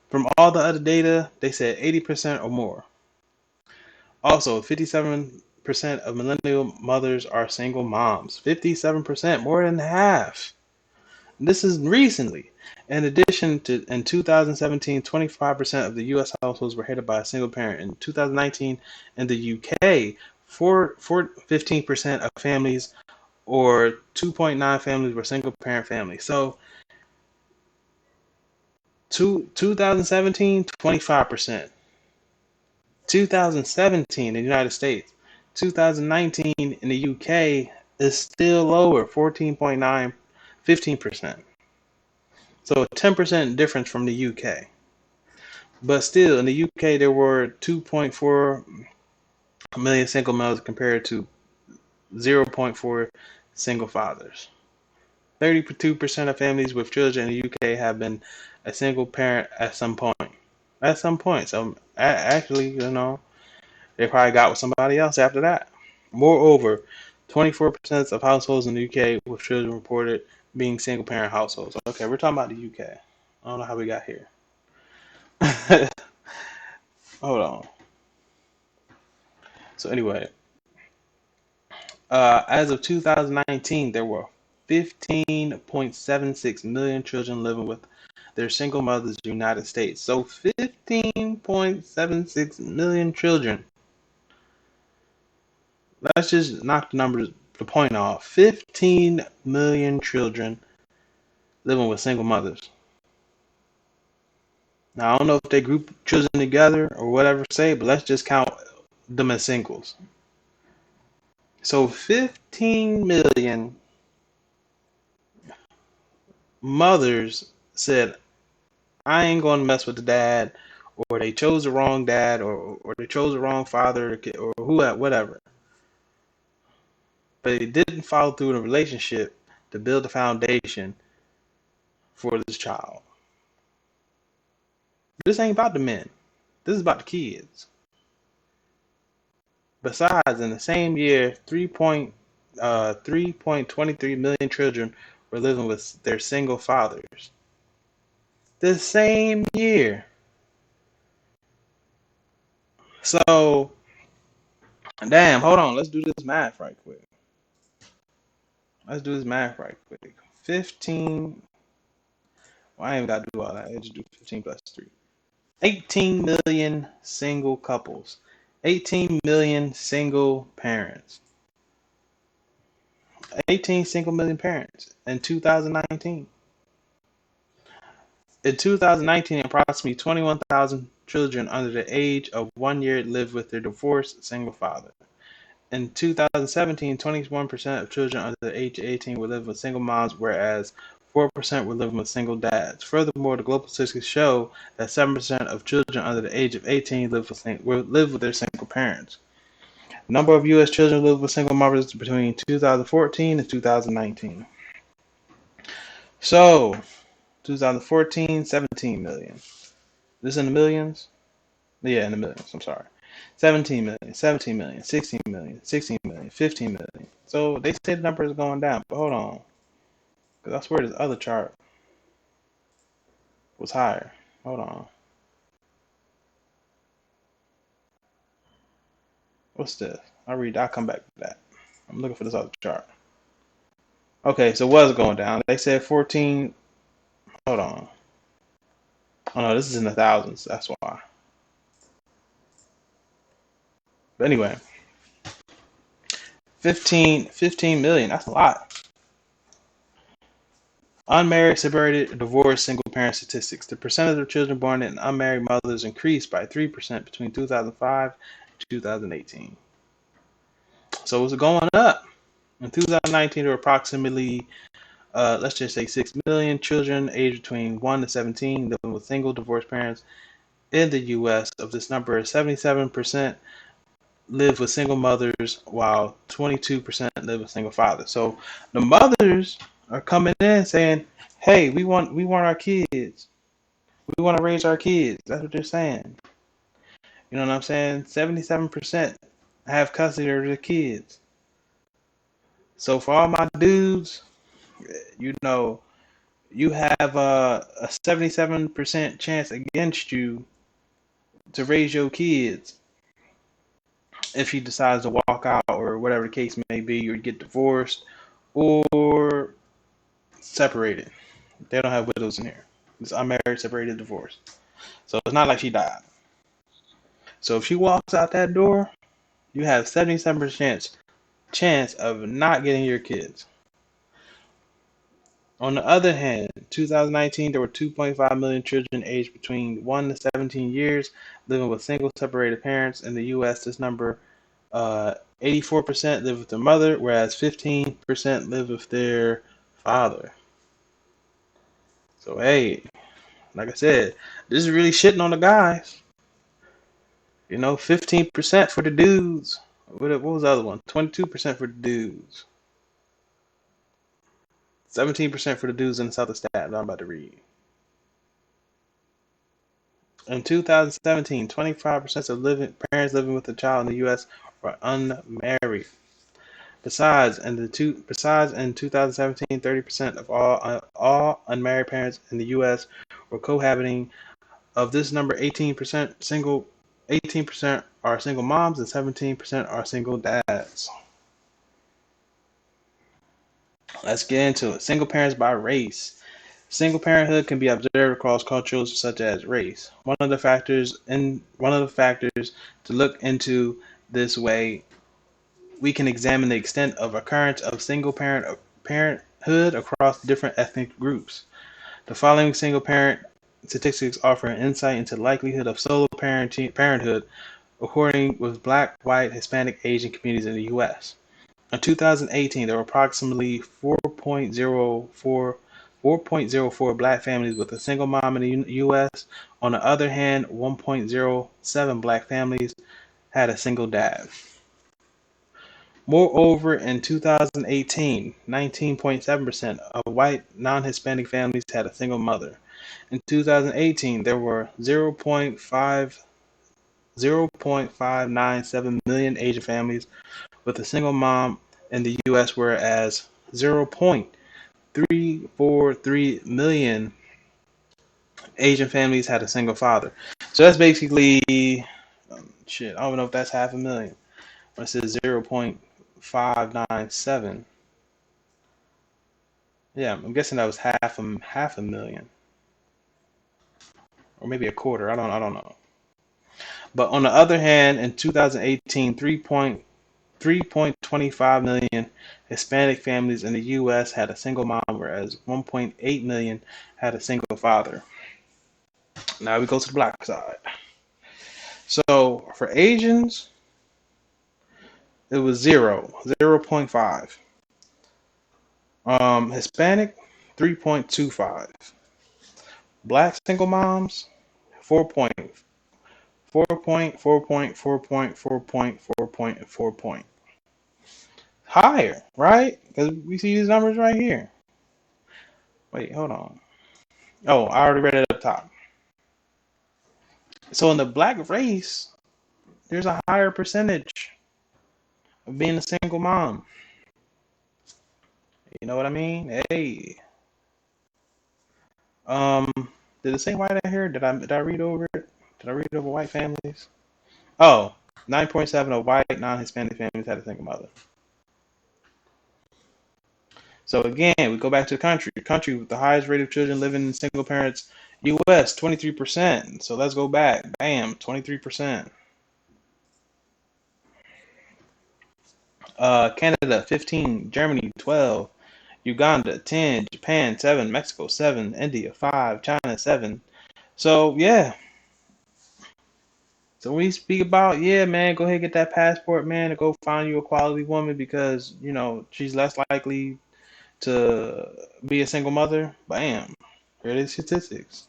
Speaker 1: From all the other data, they said 80% or more. Also, 57% of millennial mothers are single moms. 57%, more than half. This is recently. In addition to, in 2017, 25% of the U.S. households were headed by a single parent. In 2019, in the U.K., 15% of families or 2.9 families were single parent families. So, 2017, 25%. 2017 in the United States. 2019 in the UK is still lower, 14.9, 15%. So a 10% difference from the UK. But still, in the UK, there were 2.4 million single mothers compared to 0.4 single fathers. 32% of families with children in the UK have been a single parent at some point. At some point. So actually, they probably got with somebody else after that. Moreover, 24% of households in the UK with children reported being single parent households. Okay, we're talking about the UK. I don't know how we got here. Hold on. So anyway, as of 2019, there were 15.76 million children living with their single mothers in the United States. So 15.76 million children. Let's just knock the point off. 15 million children living with single mothers. Now, I don't know if they group children together or whatever say, but let's just count them as singles. So 15 million mothers said, I ain't going to mess with the dad, or they chose the wrong dad, or they chose the wrong father, or whatever. But they didn't follow through in a relationship to build the foundation for this child. This ain't about the men. This is about the kids. Besides, in the same year, 3.23 million children were living with their single fathers. The same year. So, damn, hold on. Let's do this math right quick. Let's do this math right quick. 15. Well, I ain't got to do all that. I just do 15 plus 3. 18 million single couples. 18 million single parents. 18 single million parents in 2019. In 2019, approximately 21,000 children under the age of 1 year lived with their divorced single father. In 2017, 21% of children under the age of 18 were living with single moms, whereas 4% were living with single dads. Furthermore, the global statistics show that 7% of children under the age of 18 live with their single parents. The number of U.S. children lived with single mothers between 2014 and 2019. So, 2014, 17 million. This in the millions? Yeah, in the millions. I'm sorry. 17 million, 17 million, 16 million, 16 million, 15 million. So they say the number is going down, but hold on. Because I swear this other chart was higher. Hold on. What's this? I'll come back to that. I'm looking for this other chart. Okay, so it was going down. They said 14. Hold on. Oh no, this is in the thousands. That's why. But anyway, 15 million. That's a lot. Unmarried, separated, divorced, single-parent statistics. The percentage of children born in unmarried mothers increased by 3% between 2005 and 2018. So it's going up. In 2019, there were approximately, let's just say 6 million children aged between 1 to 17 living with single divorced parents in the U.S. Of this number, 77% live with single mothers, while 22% live with single fathers. So the mothers are coming in saying, "Hey, we want our kids. We want to raise our kids." That's what they're saying. You know what I'm saying? 77% have custody of their kids. So for all my dudes, you know, you have a 77% chance against you to raise your kids if he decides to walk out or whatever the case may be, or get divorced or separated. They don't have widows in here. It's unmarried, separated, divorced. So it's not like she died. So if she walks out that door, you have 77% chance of not getting your kids. On the other hand, 2019, there were 2.5 million children aged between 1 to 17 years living with single separated parents. In the U.S., this number, 84% live with their mother, whereas 15% live with their father. So, hey, like I said, this is really shitting on the guys. 15% for the dudes. What was the other one? 22% for the dudes. 17% for the dudes in the southern stat that I'm about to read. In 2017, 25% of parents living with a child in the U.S. were unmarried. Besides, in 2017, 30% of all unmarried parents in the U.S. were cohabiting. Of this number, 18% are single moms, and 17% are single dads. Let's get into it. Single parents by race. Single parenthood can be observed across cultures such as race. One of the factors to look into this way, we can examine the extent of occurrence of single parenthood across different ethnic groups. The following single parent statistics offer an insight into the likelihood of solo parenthood according with Black, white, Hispanic, Asian communities in the U.S. In 2018, there were approximately 4.04 Black families with a single mom in the U.S. On the other hand, 1.07 Black families had a single dad. Moreover, in 2018, 19.7% of white non-Hispanic families had a single mother. In 2018, there were 0.597 million Asian families with a single mom in the U.S., whereas 0.343 million Asian families had a single father. So that's basically Shit, I don't know if that's half a million. When it says 0.597. Yeah, I'm guessing that was half a million, or maybe a quarter. I don't know. But on the other hand, in 2018, 3.25 million Hispanic families in the U.S. had a single mom, whereas 1.8 million had a single father. Now we go to the black side. So for Asians, it was 0.5. Hispanic, 3.25. Black single moms, 4.4.4.4.4.4.4 higher, right? Because we see these numbers right here. Wait, hold on. Oh, I already read it up top. So in the black race, there's a higher percentage of being a single mom. You know what I mean? Hey. Um, did it say white out here? Did I read over it? Did I read over white families? Oh, 9.7 of white non-Hispanic families had a single mother. So again, we go back to the country. The country with the highest rate of children living in single parents, U.S. 23%. So let's go back. Bam, 23%. Canada 15, Germany 12, Uganda 10, Japan 7, Mexico 7, India 5, China 7. So yeah. So when we speak about, yeah, man, go ahead and get that passport, man, and go find you a quality woman because, she's less likely to be a single mother. Bam. Here are the statistics.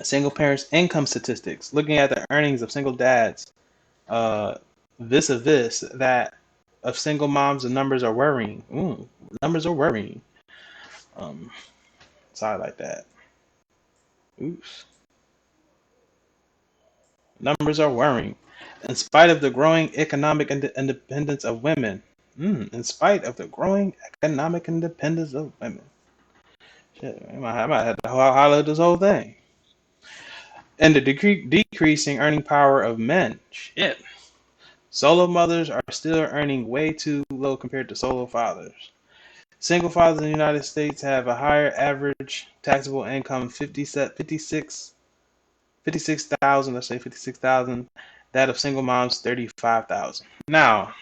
Speaker 1: Single parents' income statistics. Looking at the earnings of single dads. Vis-a-vis that of single moms, the numbers are worrying. Numbers are worrying. Sorry like that. Oops. Numbers are worrying. In spite of the growing economic independence of women. In spite of the growing economic independence of women. Shit, I might have to highlight this whole thing. And the decreasing earning power of men. Shit. Solo mothers are still earning way too low compared to solo fathers. Single fathers in the United States have a higher average taxable income, 56,000, let's say 56,000. That of single moms, 35,000. Now,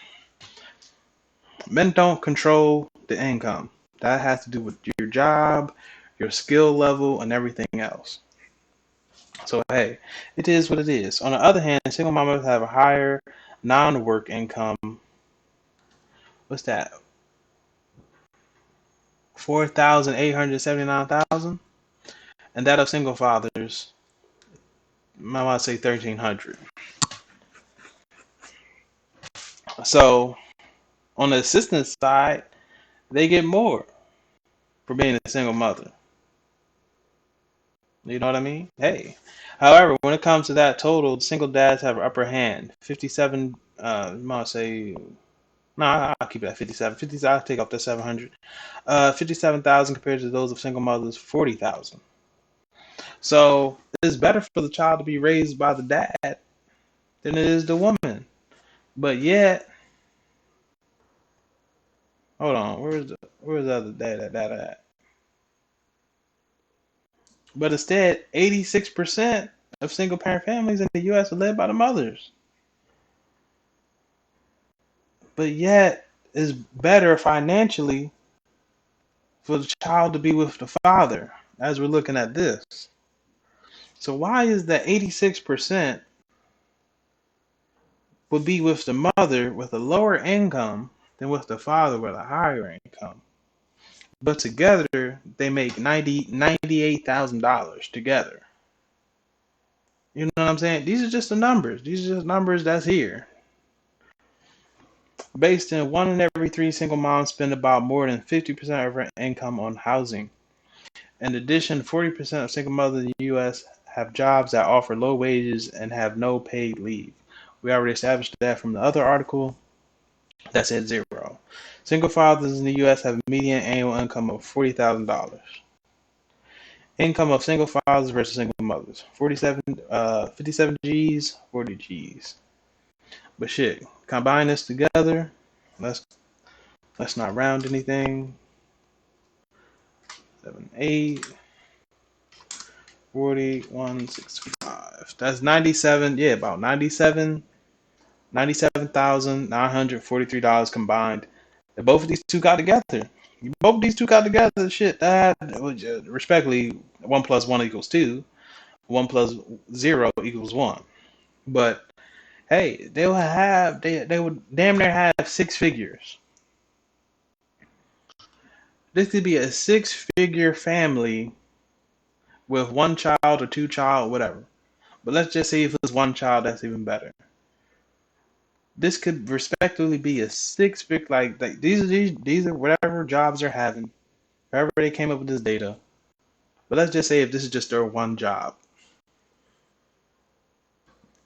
Speaker 1: men don't control the income. That has to do with your job, your skill level, and everything else. So, hey, it is what it is. On the other hand, single moms have a higher non-work income. What's that? 4,879,000, and that of single fathers, I want to say 1,300. So on the assistance side, they get more for being a single mother. You know what I mean? Hey. However, when it comes to that total, single dads have an upper hand. 57, I want to say, no, I'll keep it at 57. 50, I'll take off the 700. 57,000 compared to those of single mothers, 40,000. So it's better for the child to be raised by the dad than it is the woman. But yet, hold on, where's the other dad at? But instead, 86% of single parent families in the U.S. are led by the mothers. But yet, it's better financially for the child to be with the father, as we're looking at this. So why is that 86% would be with the mother with a lower income than with the father with a higher income? But together, they make $98,000 together. You know what I'm saying? These are just the numbers. These are just numbers that's here. Based in 1 in every 3 single moms spend about more than 50% of her income on housing. In addition, 40% of single mothers in the U.S. have jobs that offer low wages and have no paid leave. We already established that from the other article. That's at 0. Single fathers in the U.S. have a median annual income of $40,000. Income of single fathers versus single mothers. 57 G's, 40 G's. But shit, combine this together. Let's let's not round anything. 7, 8, 40, 165. That's 97. Yeah, about 97,943 combined. And both of these two got together. Both of these two got together. Shit, that respectfully, 1 plus 1 equals 2. 1 plus 0 equals 1. But hey, they would damn near have 6 figures. This could be a 6-figure family with one child or two child, whatever. But let's just say if it's one child, that's even better. This could respectively be a 6-figure, like these are whatever jobs they're having, however they came up with this data. But let's just say if this is just their one job.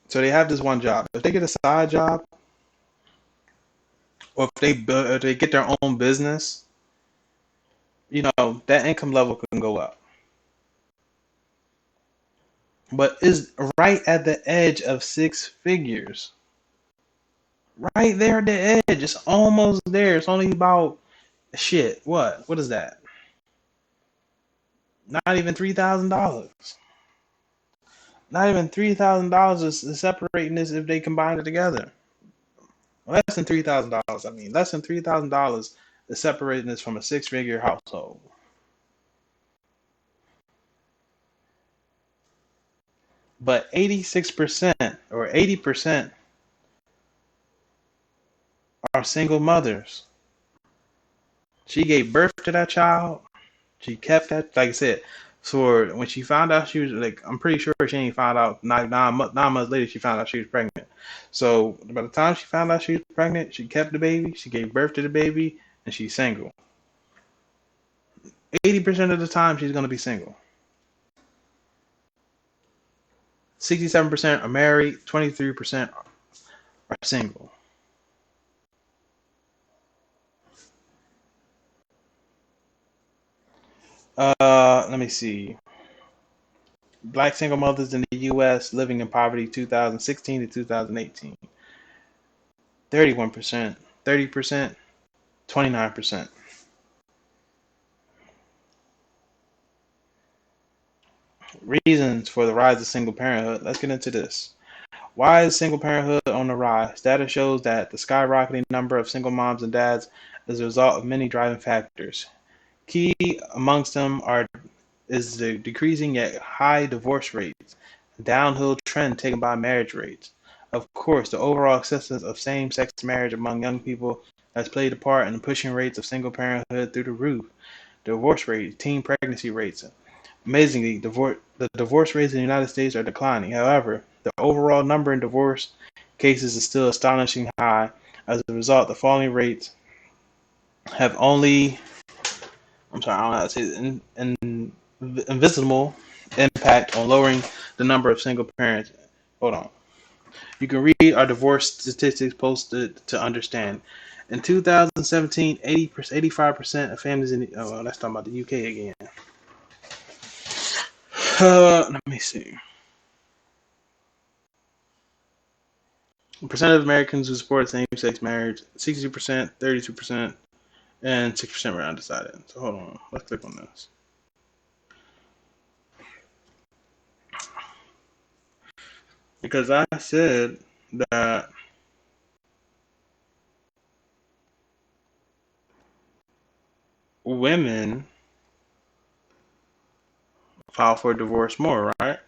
Speaker 1: So they have this one job. If they get a side job, or if they get their own business, that income level can go up. But is right at the edge of 6 figures. Right there at the edge. It's almost there. It's only about shit. What is that? Not even $3,000. Not even $3,000 is separating this if they combine it together. Less than $3,000. I mean, less than $3,000 is separating this from a 6-figure household. But 86% or 80% are single mothers. She gave birth to that child. She kept that, like I said. So when she found out she was like, I'm pretty sure she ain't found out 9 months later. She found out she was pregnant. So by the time she found out she was pregnant, she kept the baby. She gave birth to the baby, and she's single. 80% of the time, she's gonna be single. 67% are married. 23% are single. Let me see. Black single mothers in the U.S. living in poverty 2016 to 2018. 31%, 30%, 29%. Reasons for the rise of single parenthood. Let's get into this. Why is single parenthood on the rise? Data shows that the skyrocketing number of single moms and dads is a result of many driving factors. Key amongst them is the decreasing yet high divorce rates, a downhill trend taken by marriage rates. Of course, the overall acceptance of same-sex marriage among young people has played a part in pushing rates of single parenthood through the roof. Divorce rates, teen pregnancy rates. Amazingly, the divorce rates in the United States are declining. However, the overall number in divorce cases is still astonishingly high. As a result, the falling rates have only, I don't know how to say it, an invisible impact on lowering the number of single parents. Hold on. You can read our divorce statistics posted to understand. In 2017, 85% of families in that's talking about the UK again. Let me see. Percent of Americans who support same-sex marriage: 62%, 32%, and 6% were undecided. So hold on, let's click on this. Because I said that women file for divorce more, right?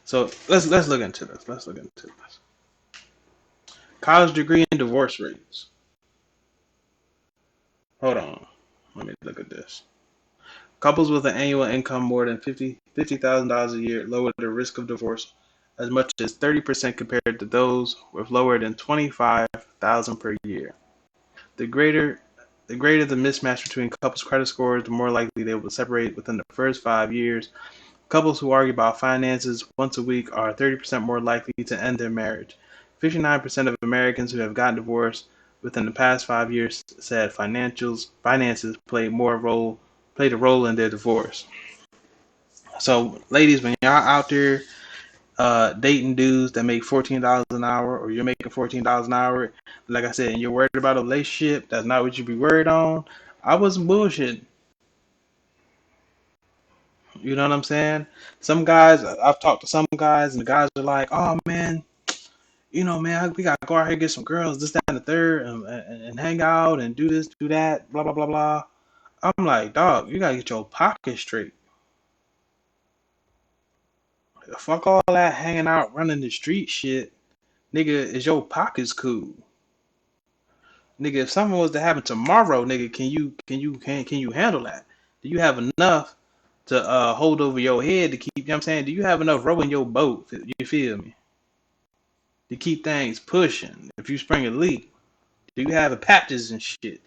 Speaker 1: So let's look into this. Let's look into this. College degree and divorce rates. Hold on. Let me look at this. Couples with an annual income more than $50,000 a year lower the risk of divorce as much as 30% compared to those with lower than $25,000 per year. The greater the mismatch between couples' credit scores, the more likely they will separate within the first 5 years. Couples who argue about finances once a week are 30% more likely to end their marriage. 59% of Americans who have gotten divorced within the past 5 years said finances played more role played a role in their divorce. So, ladies, when y'all out there dating dudes that make $14 an hour, or you're making $14 an hour, like I said, and you're worried about a relationship, that's not what you be worried on. I wasn't bullshitting. You know what I'm saying? Some guys, I've talked to some guys, and the guys are like, "Oh man, man, we gotta go out here and get some girls, this, that, and the third, and hang out and do this, do that, blah blah blah blah." I'm like, dog, you gotta get your pocket straight. Fuck all that hanging out, running the street shit, nigga. Is your pockets cool, nigga? If something was to happen tomorrow, nigga, can you handle that? Do you have enough to hold over your head to keep? You know what I'm saying? Do you have enough row in your boat? You feel me? To keep things pushing. If you spring a leak, do you have the patches and shit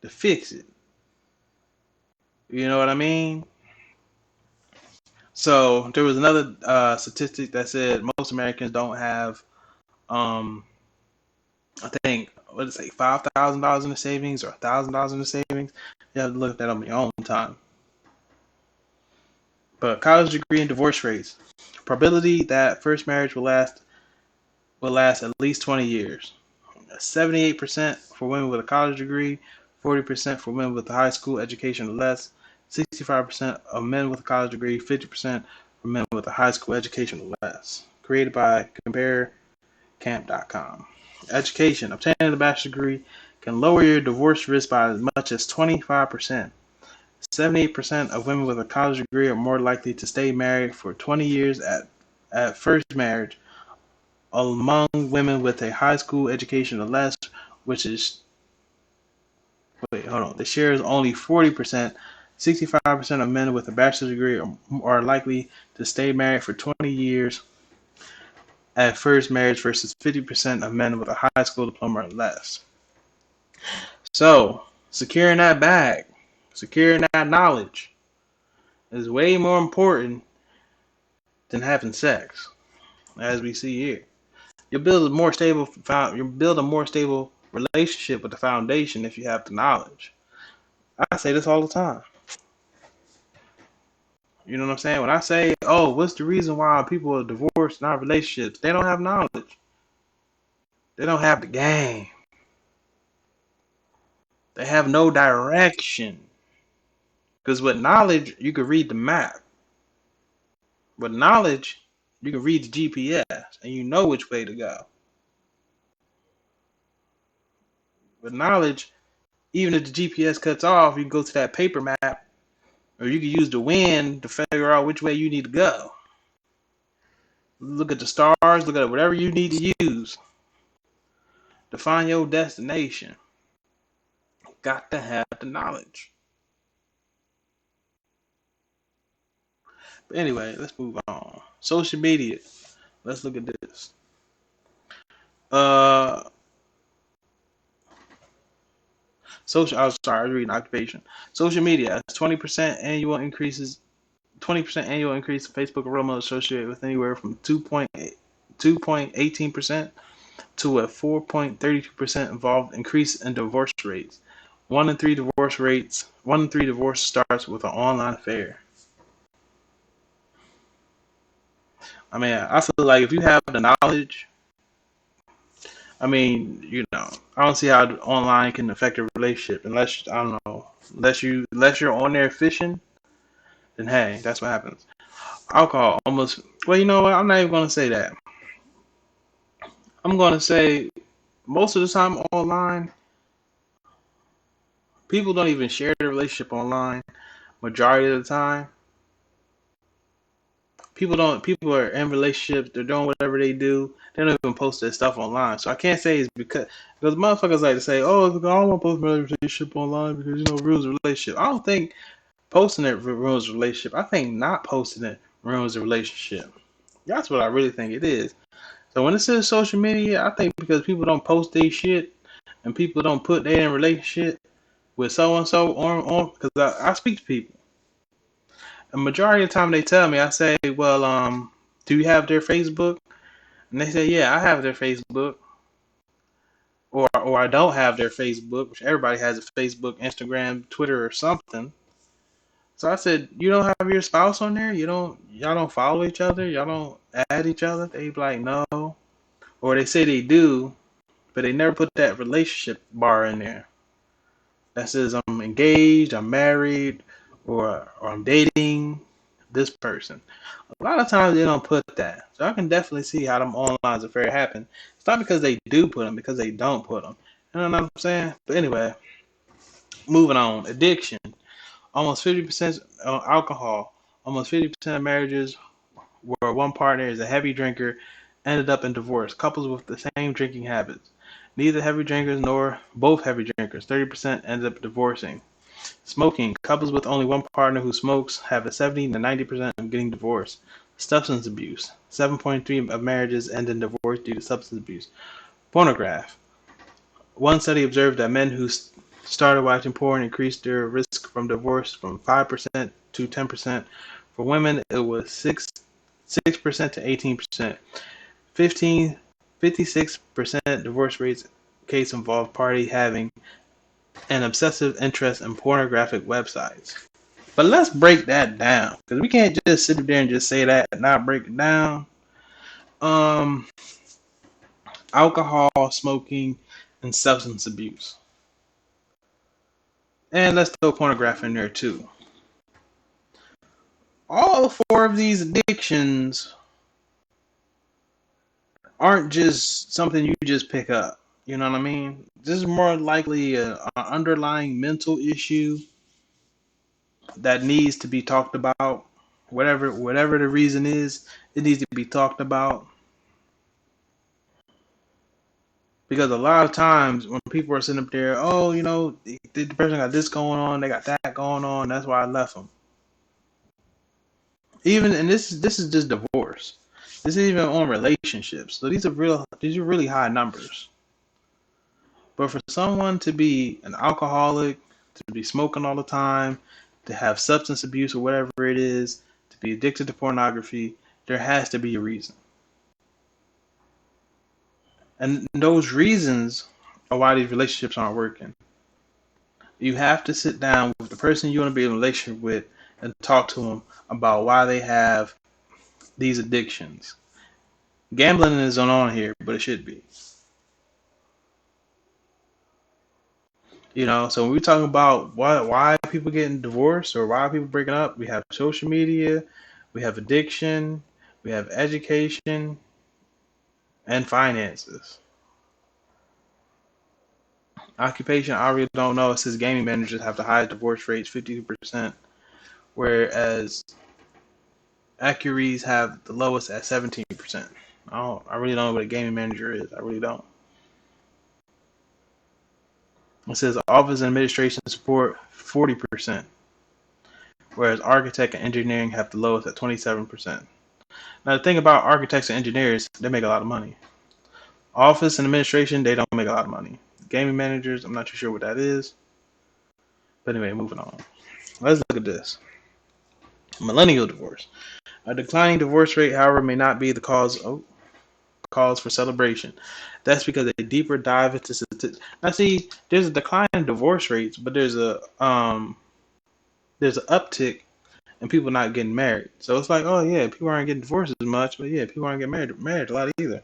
Speaker 1: to fix it? You know what I mean? So there was another statistic that said most Americans don't have, I think, what did it say, $5,000 in the savings or $1,000 in the savings. You have to look at that on your own time. But college degree and divorce rates, probability that first marriage will last at least 20 years. 78% for women with a college degree, 40% for women with a high school education or less, 65% of men with a college degree, 50% for men with a high school education or less. Created by CompareCamp.com. Education. Obtaining a bachelor's degree can lower your divorce risk by as much as 25%. 78% of women with a college degree are more likely to stay married for 20 years at first marriage among women with a high school education or less, which is, wait, hold on, the share is only 40%. 65% of men with a bachelor's degree are likely to stay married for 20 years at first marriage versus 50% of men with a high school diploma or less. So, securing that bag, securing that knowledge is way more important than having sex, as we see here. You build a more stable relationship with the foundation if you have the knowledge. I say this all the time. You know what I'm saying? When I say, "Oh, what's the reason why people are divorced, not relationships?" They don't have knowledge. They don't have the game. They have no direction. Because with knowledge, you can read the map. With knowledge, you can read the GPS and you know which way to go. With knowledge, even if the GPS cuts off, you can go to that paper map, or you can use the wind to figure out which way you need to go. Look at the stars, look at whatever you need to use to find your destination. Got to have the knowledge. But anyway, let's move on. Social media. Let's look at this. I was reading occupation. Social media has 20% annual increases. 20% annual increase in Facebook enrollment associated with anywhere from 2.18% to a 4.32% involved increase in divorce rates. One in three divorce starts with an online affair. I mean, I feel like if you have the knowledge, I mean, I don't see how online can affect a relationship unless, I don't know, unless you're on there fishing, then hey, that's what happens. Alcohol almost, well, you know what? I'm not even going to say that. I'm going to say most of the time online, people don't even share their relationship online. Majority of the time, people are in relationships, they're doing whatever they do, they don't even post their stuff online. So I can't say it's because motherfuckers like to say, "Oh, I don't want to post my relationship online because ruins a relationship." I don't think posting it ruins a relationship. I think not posting it ruins a relationship. That's what I really think it is. So when it says social media, I think because people don't post their shit and people don't put their in relationship with so and so on, because I speak to people. A majority of the time they tell me, I say, "Well, do you have their Facebook?" And they say, "Yeah, I have their Facebook." Or I don't have their Facebook, which everybody has a Facebook, Instagram, Twitter, or something. So I said, you don't have your spouse on there? Y'all don't follow each other? Y'all don't add each other? They be like, no. Or they say they do, but they never put that relationship bar in there that says I'm engaged, I'm married, or I'm dating this person. A lot of times they don't put that. So I can definitely see how them online affairs happen. It's not because they do put them, because they don't put them. You know what I'm saying? But anyway, moving on. Addiction. Almost 50% alcohol. Almost 50% of marriages where one partner is a heavy drinker ended up in divorce. Couples with the same drinking habits. Neither heavy drinkers nor both heavy drinkers. 30% ended up divorcing. Smoking. Couples with only one partner who smokes have a 70 to 90% of getting divorced. Substance abuse. 7.3 of marriages end in divorce due to substance abuse. Pornograph. One study observed that men who started watching porn increased their risk from divorce from 5% to 10%. For women, it was 6% to 18%. 56% divorce rates case involved party having an obsessive interest in pornographic websites. But let's break that down because we can't just sit there and just say that and not break it down. Um, Alcohol, smoking, and substance abuse, and let's throw pornography in there too. All four of these addictions aren't just something you just pick up. You know what I mean? This is more likely an underlying mental issue that needs to be talked about. Whatever the reason is, it needs to be talked about. Because a lot of times when people are sitting up there, oh, the person got this going on, they got that going on, that's why I left them. Even and this is just divorce. This is even on relationships. So these are really high numbers. But for someone to be an alcoholic, to be smoking all the time, to have substance abuse or whatever it is, to be addicted to pornography, there has to be a reason. And those reasons are why these relationships aren't working. You have to sit down with the person you want to be in a relationship with and talk to them about why they have these addictions. Gambling isn't on here, but it should be. So when we talk about why people getting divorced or why people breaking up, we have social media, we have addiction, we have education, and finances. Occupation, I really don't know. It says gaming managers have the highest divorce rates, 52%, whereas Accuries have the lowest at 17%. I really don't know what a gaming manager is. I really don't. It says office and administration support 40%, whereas architect and engineering have the lowest at 27%. Now the thing about architects and engineers, they make a lot of money. Office and administration, they don't make a lot of money. Gaming managers, I'm not too sure what that is. But anyway, moving on. Let's look at this. Millennial divorce. A declining divorce rate, however, may not be the cause for celebration. That's because a deeper dive into statistics. Now, see, there's a decline in divorce rates, but there's an uptick in people not getting married. So it's like, oh yeah, people aren't getting divorced as much, but yeah, people aren't getting married a lot either.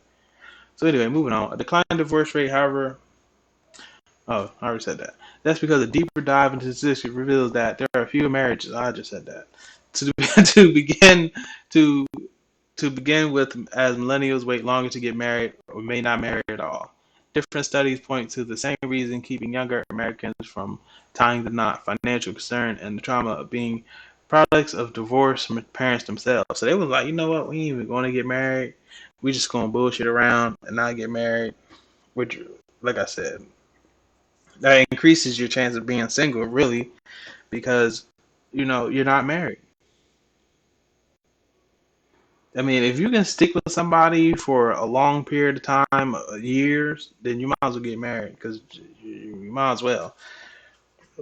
Speaker 1: So anyway, moving on. A decline in divorce rate, however, oh, I already said that. That's because a deeper dive into statistics reveals that there are fewer marriages. I just said that. To to begin to to begin with, as millennials wait longer to get married or may not marry at all. Different studies point to the same reason keeping younger Americans from tying the knot: financial concern and the trauma of being products of divorce from parents themselves. So they was like, you know what, we ain't even going to get married. We just going to bullshit around and not get married. Which, like I said, that increases your chance of being single, really, because you're not married. I mean, if you can stick with somebody for a long period of time, years, then you might as well get married because you might as well.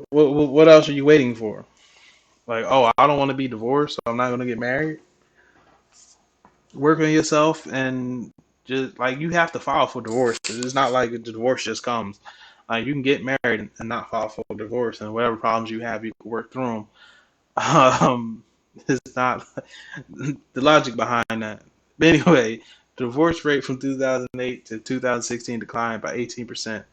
Speaker 1: What else are you waiting for? Like, oh, I don't want to be divorced, so I'm not going to get married. Work on yourself and just like you have to file for divorce. It's not like the divorce just comes. Like you can get married and not file for divorce, and whatever problems you have, you can work through them. Um, it's not the logic behind that. But anyway, the divorce rate from 2008 to 2016 declined by 18%,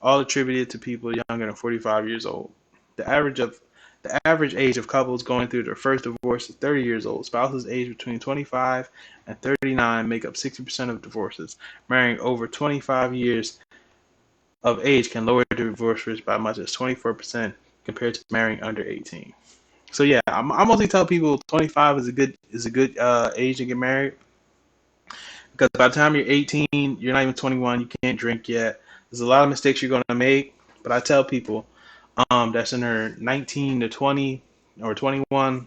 Speaker 1: all attributed to people younger than 45 years old. The average of the average age of couples going through their first divorce is 30 years old. Spouses aged between 25 and 39 make up 60% of divorces. Marrying over 25 years of age can lower the divorce rate by as much as 24% compared to marrying under 18. So yeah, I mostly tell people 25 is a good age to get married because by the time you're 18, you're not even 21, you can't drink yet. There's a lot of mistakes you're going to make, but I tell people that's in their 19 to 20 or 21,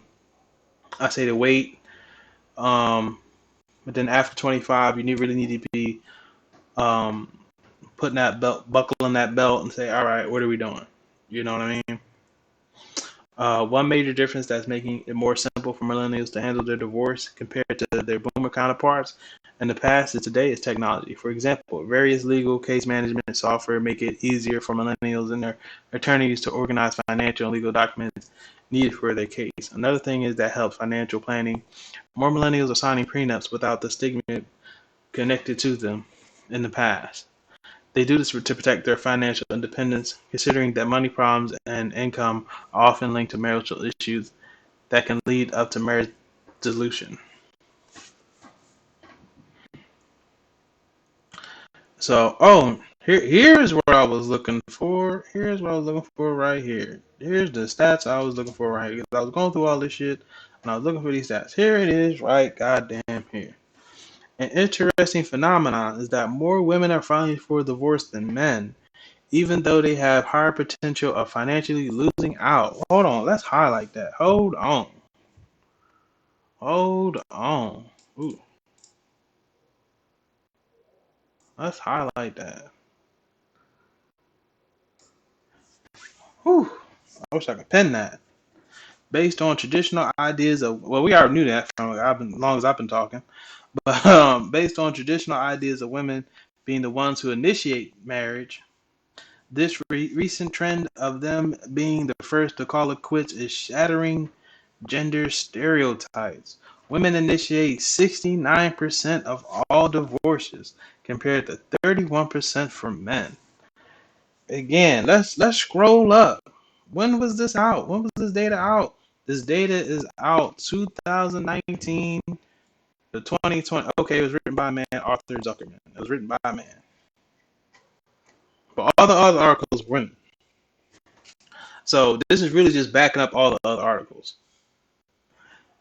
Speaker 1: I say to wait. Um, but then after 25, you really need to be um, putting that belt, buckling that belt, and say, all right, what are we doing? You know what I mean? One major difference that's making it more simple for millennials to handle their divorce compared to their boomer counterparts in the past and today is technology. For example, various legal case management software make it easier for millennials and their attorneys to organize financial and legal documents needed for their case. Another thing is that helps financial planning. More millennials are signing prenups without the stigma connected to them in the past. They do this to protect their financial independence, considering that money problems and income are often linked to marital issues that can lead up to marriage dissolution. So, here's what I was looking for. Here's what I was looking for right here. Here's the stats I was looking for right here. I was going through all this shit, and I was looking for these stats. Here it is, right goddamn here. An interesting phenomenon is that more women are filing for divorce than men, even though they have higher potential of financially losing out. Hold on, let's highlight that. Hold on. Hold on. Ooh, let's highlight that. Whew. I wish I could pen that. Based on traditional ideas of, well, we already knew that from as long as I've been talking, but based on traditional ideas of women being the ones who initiate marriage, this recent trend of them being the first to call it quits is shattering gender stereotypes. Women initiate 69% of all divorces compared to 31% for men. Again, let's scroll up. When was this out? When was this data out? This data is out 2019 to 2020. Okay, it was written by a man, Arthur Zuckerman. It was written by a man. But all the other articles were written. So this is really just backing up all the other articles.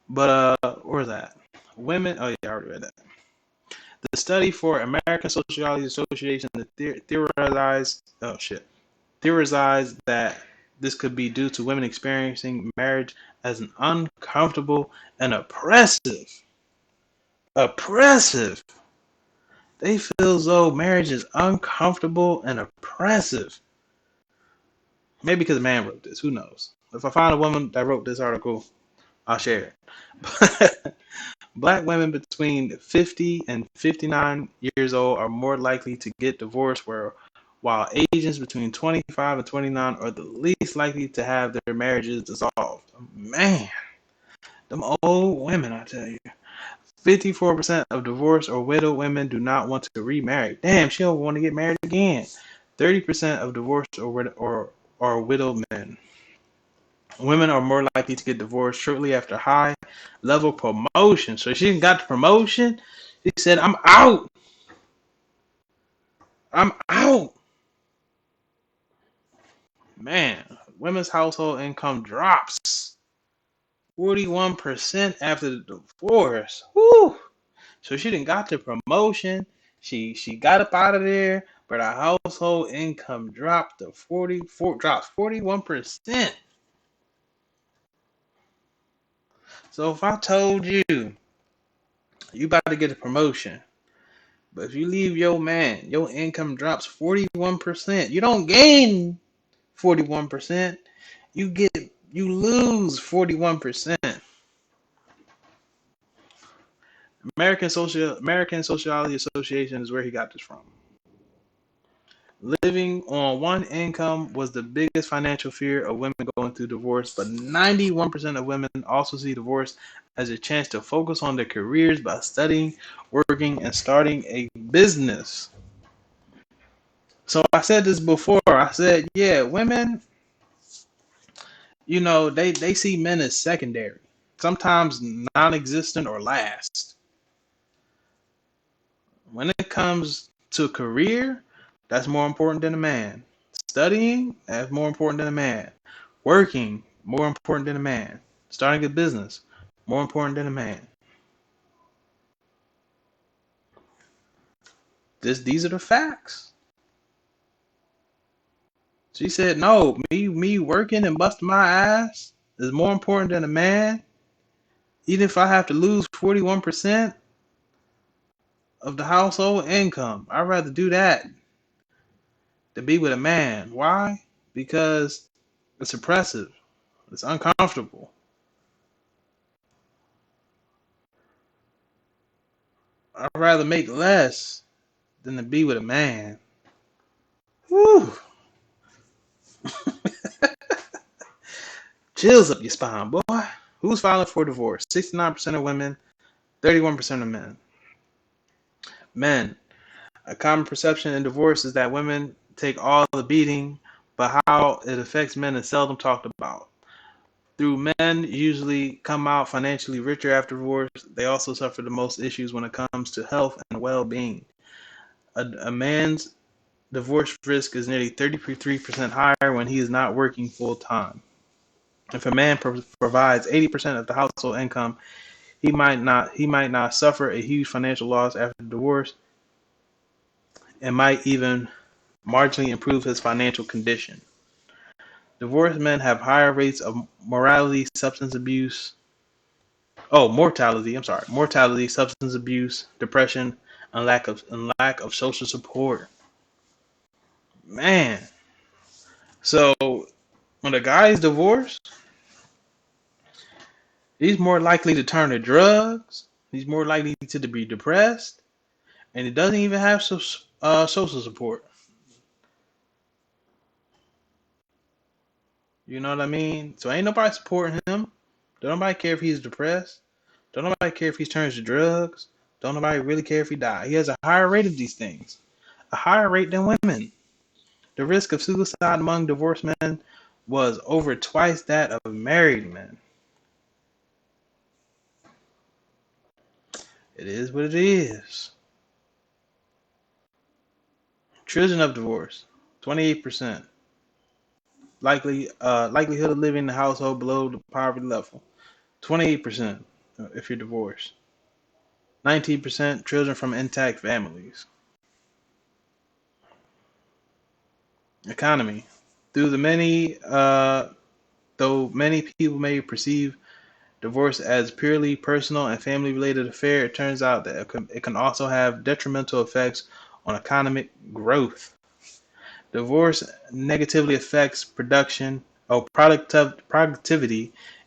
Speaker 1: But where's that? Women. Oh yeah, I already read that. The study for American Sociology Association theorized that this could be due to women experiencing marriage as an uncomfortable and oppressive. They feel as though marriage is uncomfortable and oppressive. Maybe because a man wrote this. Who knows? If I find a woman that wrote this article, I'll share it. Black women between 50 and 59 years old are more likely to get divorced, while Asians between 25 and 29 are the least likely to have their marriages dissolved. Man, them old women, I tell you. 54% of divorced or widowed women do not want to remarry. Damn, she don't want to get married again. 30% of divorced or widowed men. Women are more likely to get divorced shortly after high level promotion. So she got the promotion. She said, I'm out. I'm out. Man, women's household income drops 41% after the divorce. Woo! So she didn't got the promotion. She got up out of there, but her household income dropped to 41%. So if I told you you about to get a promotion, but if you leave your man, your income drops 41%. You don't gain 41%. You lose 41%. American Sociology Association is where he got this from. Living on one income was the biggest financial fear of women going through divorce, but 91% of women also see divorce as a chance to focus on their careers by studying, working, and starting a business. So I said this before. I said, yeah, women, they see men as secondary, sometimes non-existent or last. When it comes to career, that's more important than a man. Studying, that's more important than a man. Working, more important than a man. Starting a business, more important than a man. These are the facts. She said, no, me working and busting my ass is more important than a man. Even if I have to lose 41% of the household income, I'd rather do that than be with a man. Why? Because it's oppressive. It's uncomfortable. I'd rather make less than to be with a man. Whew. Chills up your spine, boy. Who's filing for divorce? 69% of women, 31% of men. Men. A common perception in divorce is that women take all the beating, but how it affects men is seldom talked about. Through men usually come out financially richer after divorce, they also suffer the most issues when it comes to health and well-being. A man's divorce risk is nearly 33% higher when he is not working full time. If a man provides 80% of the household income, he might not suffer a huge financial loss after divorce and might even marginally improve his financial condition. Divorced men have higher rates of mortality, substance abuse, substance abuse, depression, and lack of social support. Man, so when a guy is divorced, he's more likely to turn to drugs. He's more likely to be depressed, and he doesn't even have social support. You know what I mean? So ain't nobody supporting him. Don't nobody care if he's depressed. Don't nobody care if he turns to drugs. Don't nobody really care if he dies. He has a higher rate of these things, a higher rate than women. The risk of suicide among divorced men was over twice that of married men. It is what it is. Children of divorce, 28%. Likelihood of living in a household below the poverty level, 28% if you're divorced. 19% children from intact families. Economy. Through the many, though many people may perceive divorce as purely personal and family-related affair, it turns out that it can also have detrimental effects on economic growth. Divorce negatively affects productivity,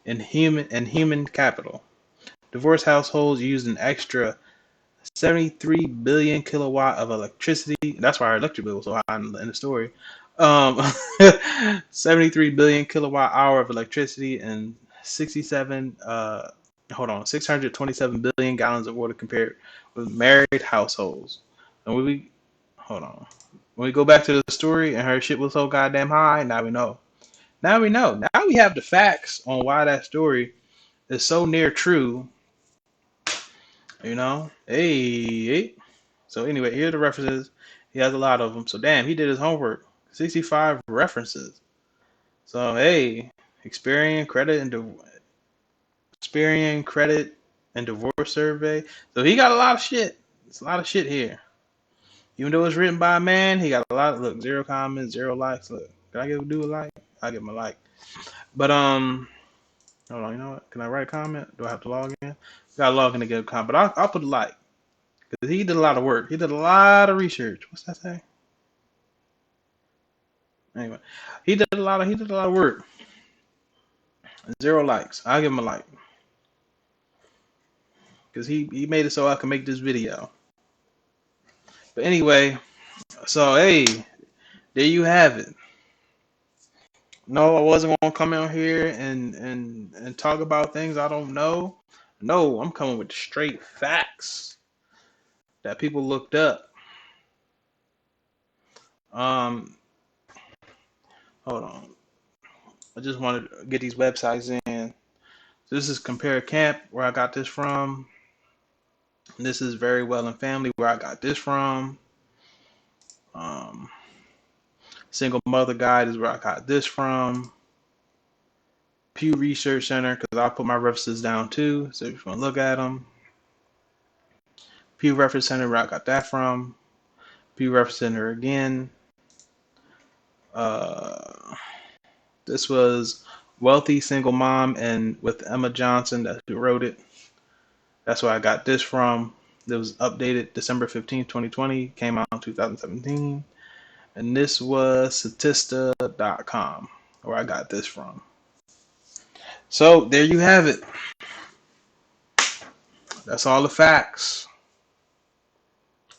Speaker 1: and human capital. Divorced households use an extra 73 billion kilowatt of electricity. That's why our electric bill was so high in the story. Um, 73 billion kilowatt hour of electricity and 627 billion gallons of water compared with married households. And hold on, when we go back to the story and her shit was so goddamn high, now we know. Now we know. Now we have the facts on why that story is so near true. Hey. So anyway, here are the references. He has a lot of them. So damn, he did his homework. 65 references. So hey, Experian credit and divorce survey. So he got a lot of shit. It's a lot of shit here. Even though it's written by a man, he got a lot. Look, 0 comments, 0 likes. Look, can I give a dude a like? I give him a like. But hold on. You know what? Can I write a comment? Do I have to log in? Got to log in to get a comment. But I'll put a like because he did a lot of work. He did a lot of research. What's that say? Anyway, he did a lot of work. 0 likes. I'll give him a like because he made it so I can make this video. But anyway, so hey, There you have it. No, I wasn't gonna come out here and talk about things I don't know. No, I'm coming with straight facts that people looked up. Um, hold on. I just wanted to get these websites in. So this is Compare Camp, where I got this from. This is Very Well and Family, where I got this from. Um, Single Mother Guide is where I got this from. Pew Research Center, because I'll put my references down too, so if you want to look at them. Pew Reference Center, where I got that from. Pew Reference Center again. Uh, this was Wealthy Single Mom, and with Emma Johnson, that who wrote it. That's where I got this from. It was updated December 15th, 2020, came out in 2017. And this was Statista.com, where I got this from. So there you have it. That's all the facts.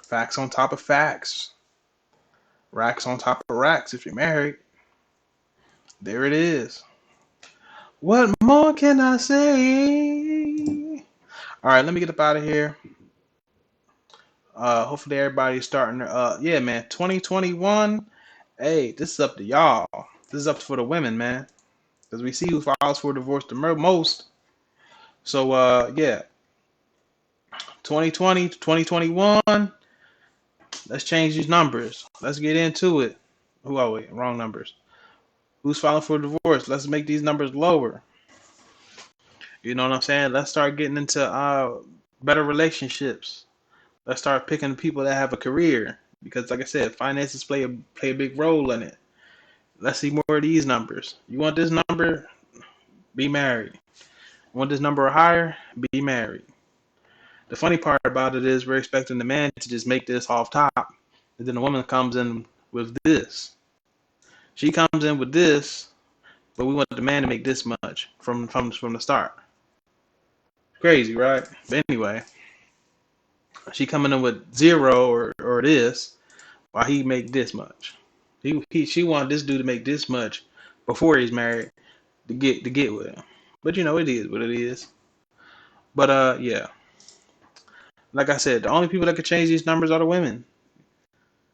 Speaker 1: Facts on top of facts. Racks on top of racks if you're married. There it is. What more can I say? All right, let me get up out of here. Hopefully everybody's starting. Yeah, man. 2021. Hey, this is up to y'all. This is up for the women, man. Because we see who files for divorce the most. So, yeah. 2020 to 2021. Let's change these numbers. Let's get into it. Who are we? Wrong numbers. Who's filing for divorce? Let's make these numbers lower. You know what I'm saying? Let's start getting into better relationships. Let's start picking people that have a career. Because like I said, finances play a big role in it. Let's see more of these numbers. You want this number? Be married. You want this number higher? Be married. The funny part about it is we're expecting the man to just make this off top. And then the woman comes in with this. She comes in with this, but we want the man to make this much from the start. Crazy, right? But anyway, she coming in with zero or this, while he make this much. She wanted this dude to make this much before he's married to get with him. But you know it is what it is. But yeah. Like I said, the only people that could change these numbers are the women.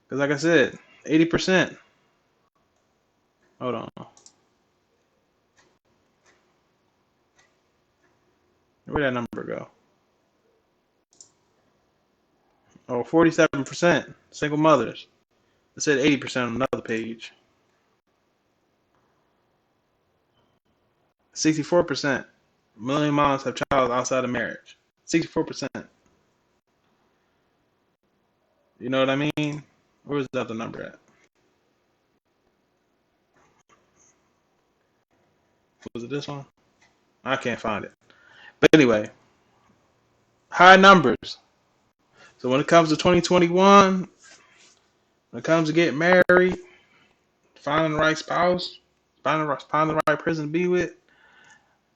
Speaker 1: Because like I said, 80%. Hold on. Where'd that number go? Oh, 47% single mothers. It said 80% on another page. 64% million moms have child outside of marriage. 64%. You know what I mean? Where's the other number at? Was it this one? I can't find it. But anyway, high numbers. So when it comes to 2021, when it comes to getting married, finding the right spouse, finding the right person to be with,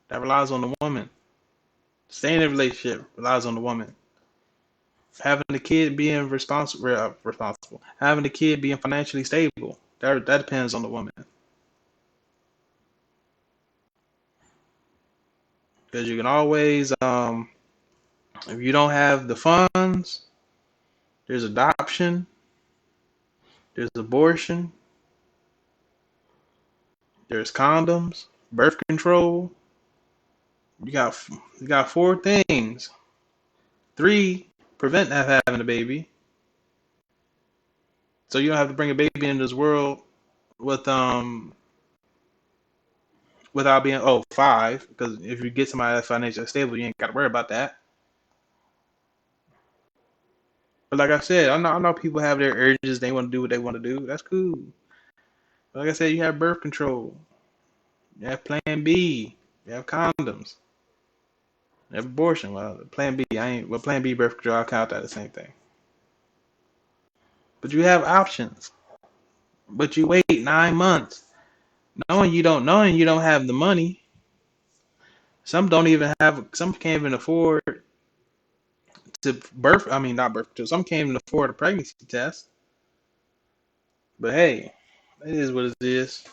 Speaker 1: that relies on the woman. Staying in a relationship relies on the woman. Having the kid being responsible, having the kid being financially stable, that depends on the woman. Because you can always, if you don't have the funds, there's adoption, there's abortion, there's condoms, birth control. You got four things. 3 prevent having a baby, so you don't have to bring a baby into this world with without being 5. Because if you get somebody that's financially stable, you ain't got to worry about that. But like I said, I know people have their urges. They want to do what they want to do. That's cool. But like I said, you have birth control. You have Plan B. You have condoms. You have abortion. Well, Plan B, Plan B birth control, I count that the same thing. But you have options. But you wait 9 months, knowing you don't have the money. Some don't even have. Some can't even afford to birth. I mean, not birth control. Some can't even afford a pregnancy test. But hey. It is what it is.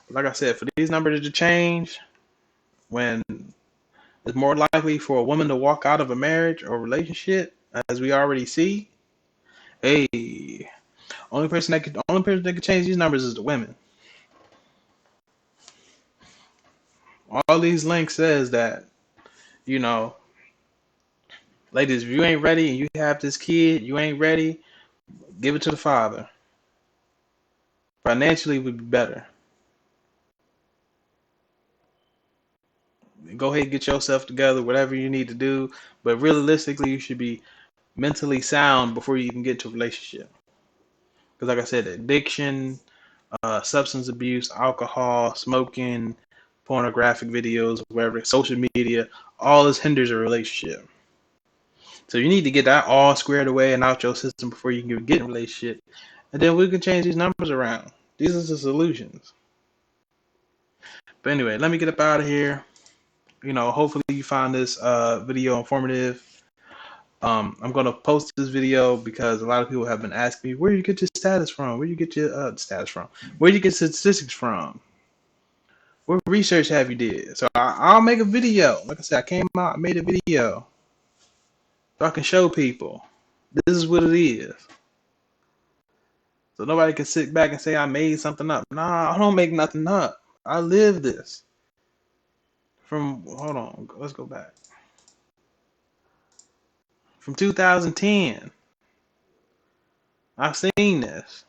Speaker 1: Like I said, for these numbers to change, when it's more likely for a woman to walk out of a marriage or relationship, as we already see, hey, only person that can change these numbers is the women. All these links says that, you know, ladies, if you ain't ready and you have this kid, you ain't ready, give it to the father. Financially, it would be better. Go ahead and get yourself together, whatever you need to do. But realistically, you should be mentally sound before you even get to a relationship. Because, like I said, addiction, substance abuse, alcohol, smoking, pornographic videos, whatever, social media, all this hinders a relationship. So you need to get that all squared away and out your system before you can get in a relationship. And then we can change these numbers around. These are the solutions. But anyway, let me get up out of here. Hopefully you find this video informative. I'm going to post this video because a lot of people have been asking me, where do you get your status from? Where do you get your status from? Where do you get statistics from? What research have you did? So I'll make a video. Like I said, I came out, I made a video so I can show people this is what it is. So nobody can sit back and say I made something up. Nah, I don't make nothing up. I live this. Hold on, let's go back. From 2010, I've seen this.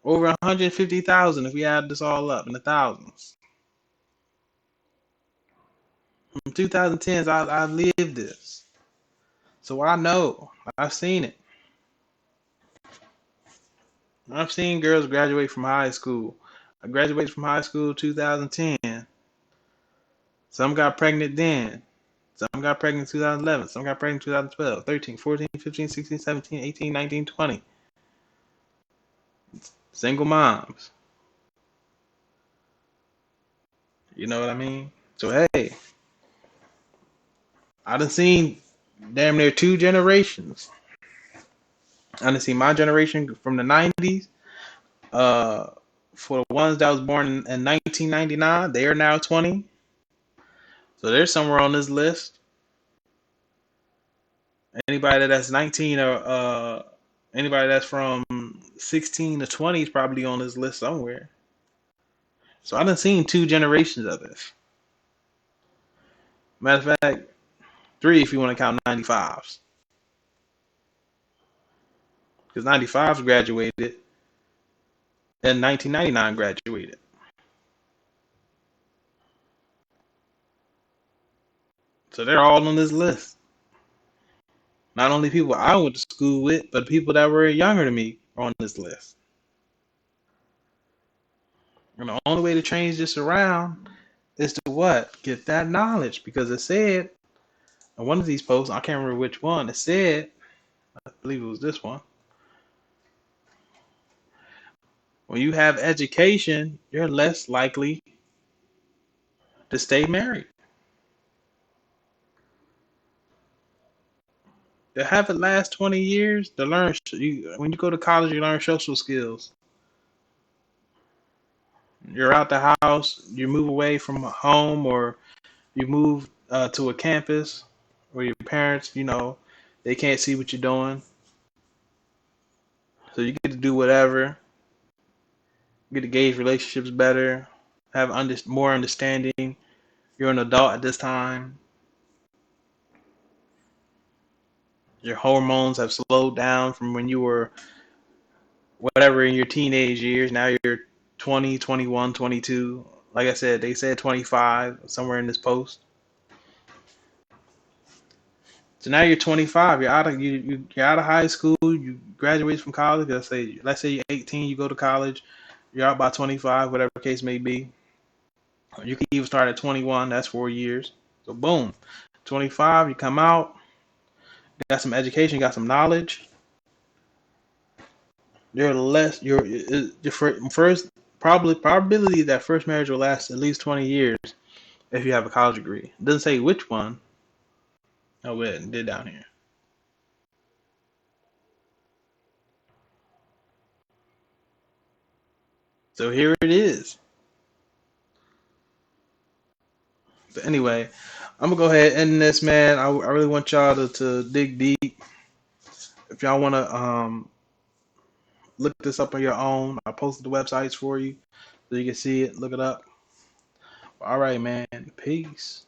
Speaker 1: Over 150,000 if we add this all up in the thousands. From 2010s, I lived this. So I know. I've seen it. I've seen girls graduate from high school. I graduated from high school in 2010. Some got pregnant then. Some got pregnant in 2011. Some got pregnant in 2012, 13, 14, 15, 16, 17, 18, 19, 20. Single moms. You know what I mean? So, hey, I done seen damn near 2 generations. I done seen my generation from the 90s. For the ones that was born in 1999, they are now 20. So they're somewhere on this list. Anybody that's 19 or anybody that's from 16 to 20 is probably on this list somewhere. So I done seen 2 generations of this. Matter of fact, 3 if you want to count 95s. Because 95s graduated and 1999 graduated. So they're all on this list. Not only people I went to school with, but people that were younger than me are on this list. And the only way to change this around is to what? Get that knowledge. Because it said in one of these posts, I can't remember which one, it said, I believe it was this one. When you have education, you're less likely to stay married. To have it last 20 years, to learn, when you go to college, you learn social skills. You're out the house, you move away from home, or you move to a campus where your parents, they can't see what you're doing. So you get to do whatever, get to gauge relationships better, have more understanding. You're an adult at this time. Your hormones have slowed down from when you were whatever in your teenage years. Now you're 20, 21, 22. Like I said, they said 25 somewhere in this post. So now you're 25. You're out of high school. You graduate from college. Let's say you're 18. You go to college. You're out by 25, whatever the case may be. You can even start at 21. That's 4 years. So boom, 25. You come out. You got some education. You got some knowledge. You're less. Your first probability that first marriage will last at least 20 years if you have a college degree. It doesn't say which one. Oh, wait, it did down here. So here it is. But anyway, I'm gonna go ahead and end this, man. I really want y'all to dig deep. If y'all wanna look this up on your own, I posted the websites for you so you can see it, look it up. All right, man. Peace.